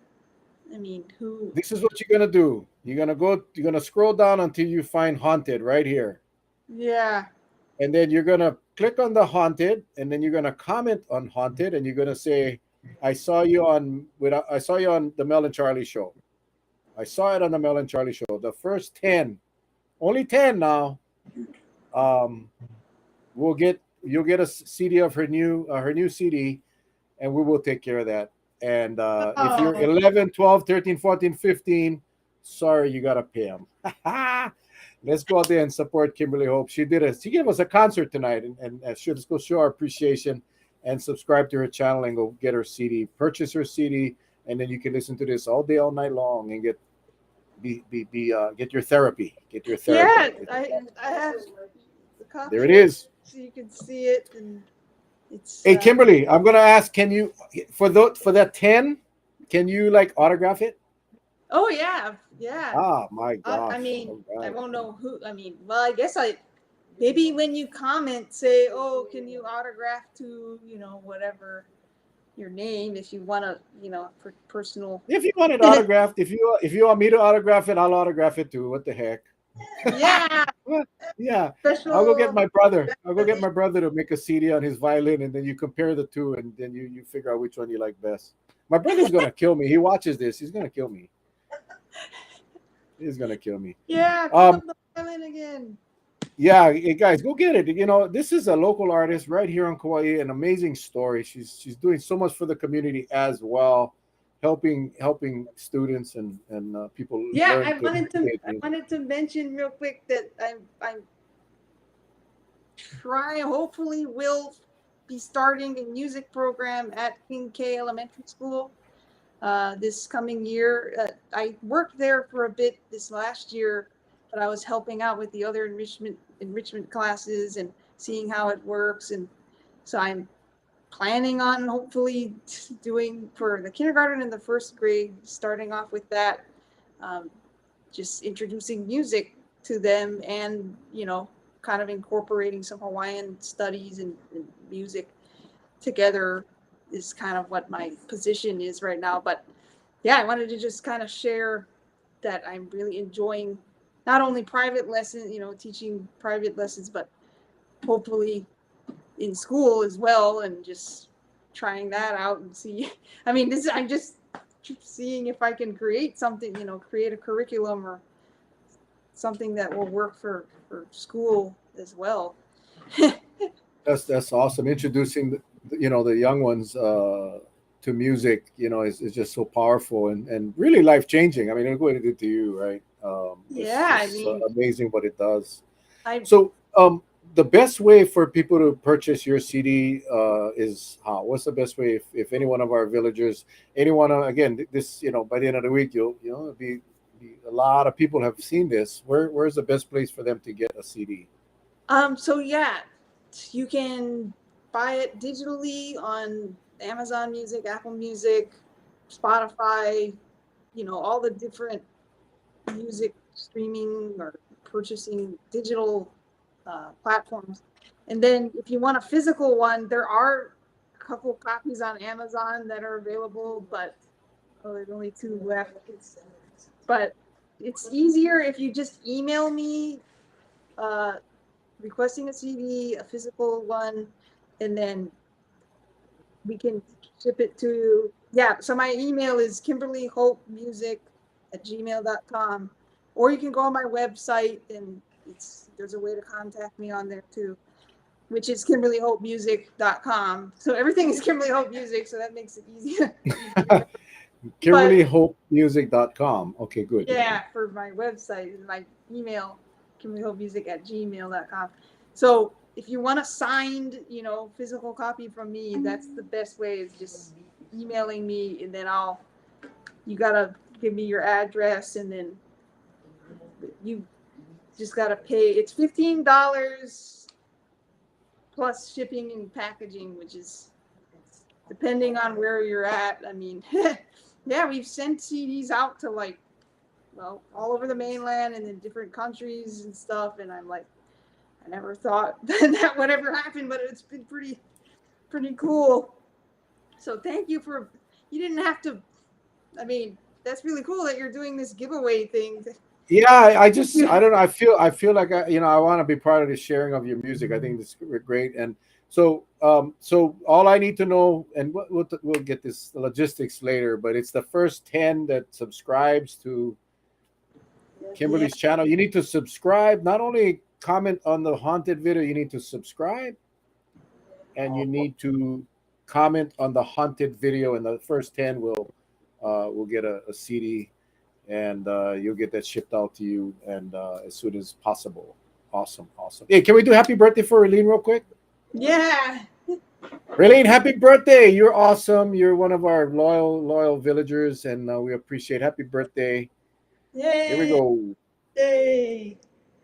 I mean, who? this is what you're gonna do. You're gonna scroll down until you find haunted right here. Yeah. And then you're gonna click on the haunted, and then you're gonna comment on haunted, and you're gonna say, I saw you on the Mel and Charlie show. I saw it on the Mel and Charlie show. The first 10, only 10 now. Um, you'll get a CD of her new CD, and we will take care of that. And if you're Oh, 11, 12, 13, 14, 15, sorry, you gotta pay them. Let's go out there and support Kimberly Hope. She gave us a concert tonight, and let's go show our appreciation and subscribe to her channel and go get her CD, purchase her CD, and then you can listen to this all day, all night long, and get your therapy. Get your yeah. therapy. I have the There it copy is. so you can see it, and it's Hey Kimberly, I'm gonna ask, can you for that 10, can you like autograph it? oh yeah, yeah. Ah, my I gosh. mean, All I right. won't know who. I mean, well, I guess maybe when you comment, say, "Oh, can you autograph to whatever your name if you want to, for personal." If you want it autographed, if you want me to autograph it, I'll autograph it too. What the heck? Yeah, Well, yeah, I'll go get special. my brother. I'll go get my brother to make a CD on his violin, and then you compare the two, and then you figure out which one you like best. My brother's gonna kill me. He watches this. He's gonna kill me. He's gonna kill me. Yeah, pick Um, up the violin again. yeah, hey, guys, go get it. This is a local artist right here in Kauai. An amazing story. She's doing so much for the community as well, helping students and people Yeah, learn to appreciate I music. wanted to mention real quick that I'm hopefully will be starting a music program at King K Elementary School this coming year. I worked there for a bit this last year, but I was helping out with the other enrichment classes and seeing how it works, and so I'm planning on hopefully doing for the kindergarten and the first grade, starting off with that, um, just introducing music to them, and kind of incorporating some Hawaiian studies and music together is kind of what my position is right now. But yeah, I wanted to just kind of share that I'm really enjoying not only private lessons, teaching private lessons, but hopefully in school as well, and just trying that out and see. I mean, I'm just seeing if I can create something, create a curriculum or something that will work for school as well. That's awesome. Introducing the young ones to music, is just so powerful and really life changing. I mean, look what it did to you, right? Yeah, I It's mean, amazing what it does. I So, the best way for people to purchase your CD is how? What's the best way if any one of our villagers, anyone again, this by the end of the week, it'll be a lot of people have seen this. Where's the best place for them to get a CD? so yeah, you can buy it digitally on Amazon Music, Apple Music, Spotify, all the different music streaming or purchasing digital platforms. And then if you want a physical one, there are a couple copies on Amazon that are available, but there's only 2 left. But it's easier if you just email me uh, requesting a CD, a physical one, and then we can ship it to you. Yeah, so my email is kimberlyhopemusic@gmail.com, or you can go on my website and there's a way to contact me on there too, which is KimberlyHopeMusic.com. So everything is Kimberly Hope Music, so that makes it easier. KimberlyHopeMusic.com. Okay, good. Yeah, for my website, my email, KimberlyHopeMusic@gmail.com. So if you want a signed, physical copy from me, that's the best way, is just emailing me, and then you gotta give me your address, and then you just gotta pay. It's $15 plus shipping and packaging, which is depending on where you're at. I mean, yeah, we've sent CDs out to all over the mainland and in different countries and stuff. And I'm like, I never thought that would ever happen, but it's been pretty cool. So thank you you didn't have to, I mean, that's really cool that you're doing this giveaway thing. Yeah, I don't know. I feel like I want to be part of the sharing of your music. I think it's great. And so all I need to know, and we'll get this logistics later, but it's the first 10 that subscribes to Kimberly's channel. You need to subscribe, not only comment on the haunted video, you need to subscribe, and you need to comment on the haunted video, and the first 10 will get a CD, and you'll get that shipped out to you, and as soon as possible. Awesome. Hey, can we do happy birthday for Raylene real quick? Yeah. Raylene, happy birthday. You're awesome. You're one of our loyal villagers, and we appreciate. Happy birthday. Yay. Here we go. Yay.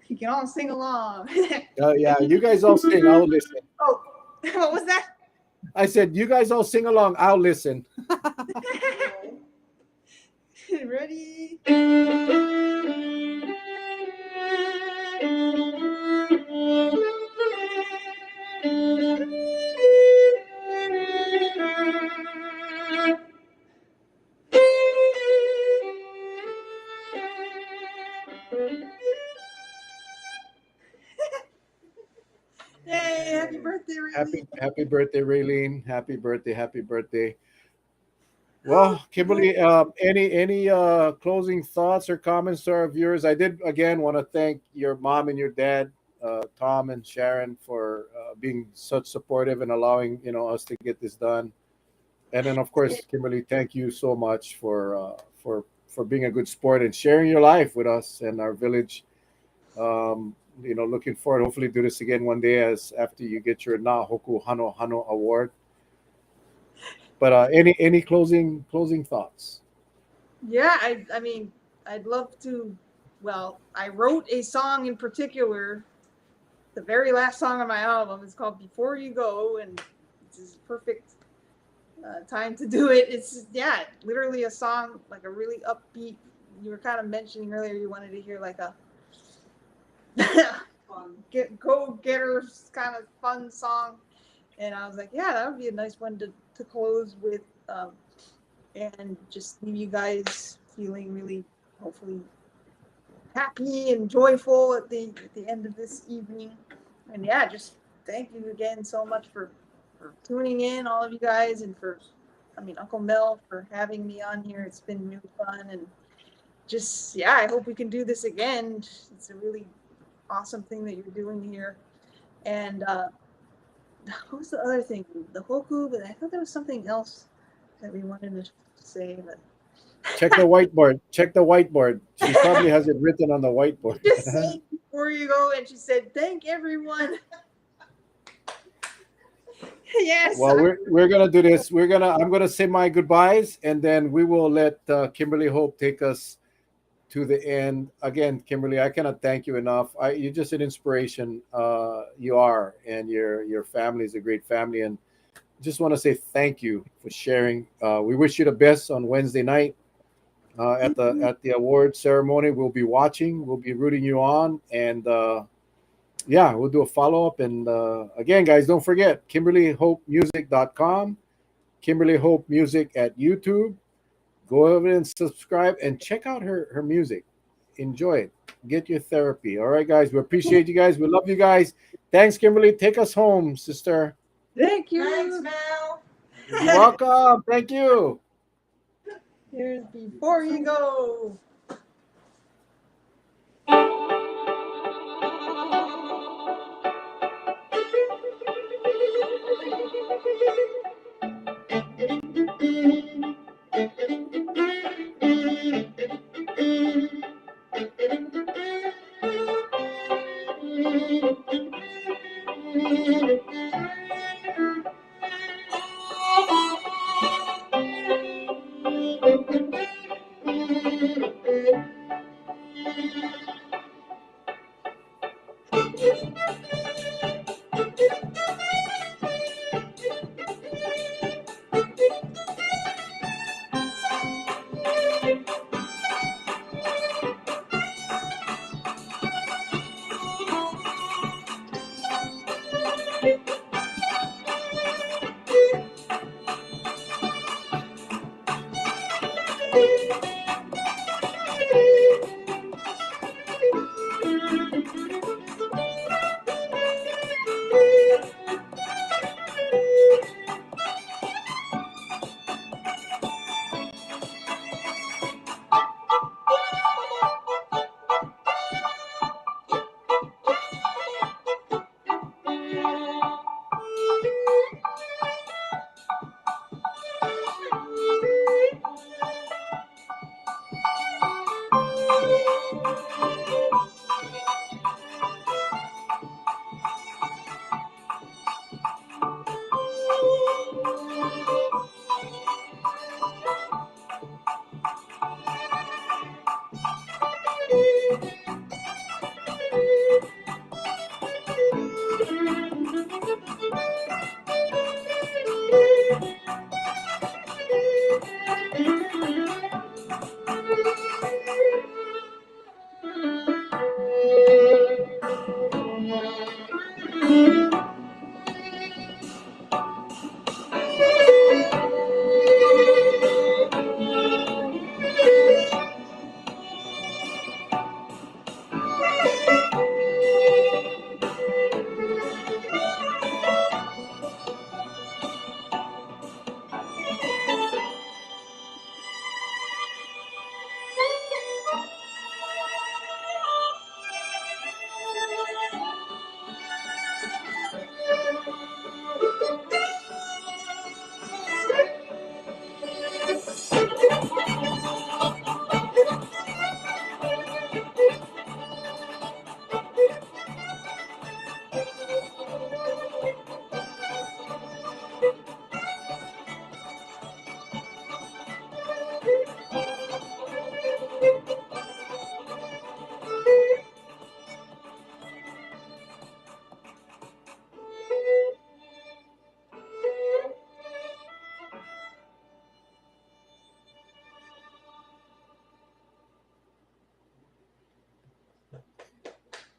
You can all sing along. Yeah, you guys all sing. I'll listen. Oh, what was that? I said, you guys all sing along. I'll listen. Ready? Yay, happy birthday, Raylene. Happy birthday, Raylene. Happy birthday. Well, Kimberly, any closing thoughts or comments to our viewers? I did again want to thank your mom and your dad, Tom and Sharon, for being such supportive and allowing us to get this done. And then, of course, Kimberly, thank you so much for being a good sport and sharing your life with us and our village. Looking forward, hopefully, do this again one day after you get your Na Hoku Hano award. But any closing thoughts? Yeah, I mean, I'd love to. Well, I wrote a song in particular. The very last song on my album is called "Before You Go," and this is perfect time to do it. It's literally a song, like a really upbeat. You were kind of mentioning earlier you wanted to hear like a go-getter kind of fun song, and I was like, yeah, that would be a nice one to close with, and just leave you guys feeling really, hopefully, happy and joyful at the end of this evening. And yeah, just thank you again so much for tuning in, all of you guys, and Uncle Mel, for having me on here. It's been really fun, and just I hope we can do this again. It's a really awesome thing that you're doing here. And what was the other thing? The Hoku, but I thought there was something else that we wanted to say. But check the whiteboard. She probably has it written on the whiteboard. Just say before you go, and she said, "Thank everyone." Yes. Well, we're gonna do this. I'm gonna say my goodbyes, and then we will let Kimberly Hope take us to the end. Again, Kimberly, I cannot thank you enough. You're just an inspiration. You are, and your family is a great family. And just want to say thank you for sharing. We wish you the best on Wednesday night at the award ceremony. We'll be watching. We'll be rooting you on, and we'll do a follow up. And again, guys, don't forget KimberlyHopeMusic.com, Kimberly Hope Music at YouTube. Go over and subscribe and check out her music. Enjoy it. Get your therapy. All right, guys. We appreciate you guys. We love you guys. Thanks, Kimberly. Take us home, sister. Thank you. Thanks, Mel. You're welcome. Thank you. Here's Before You Go.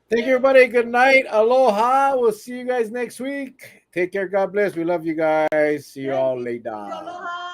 Thank you, everybody. Good night. Aloha. We'll see you guys next week. Take care. God bless. We love you guys. See you Thank all you. later. Aloha.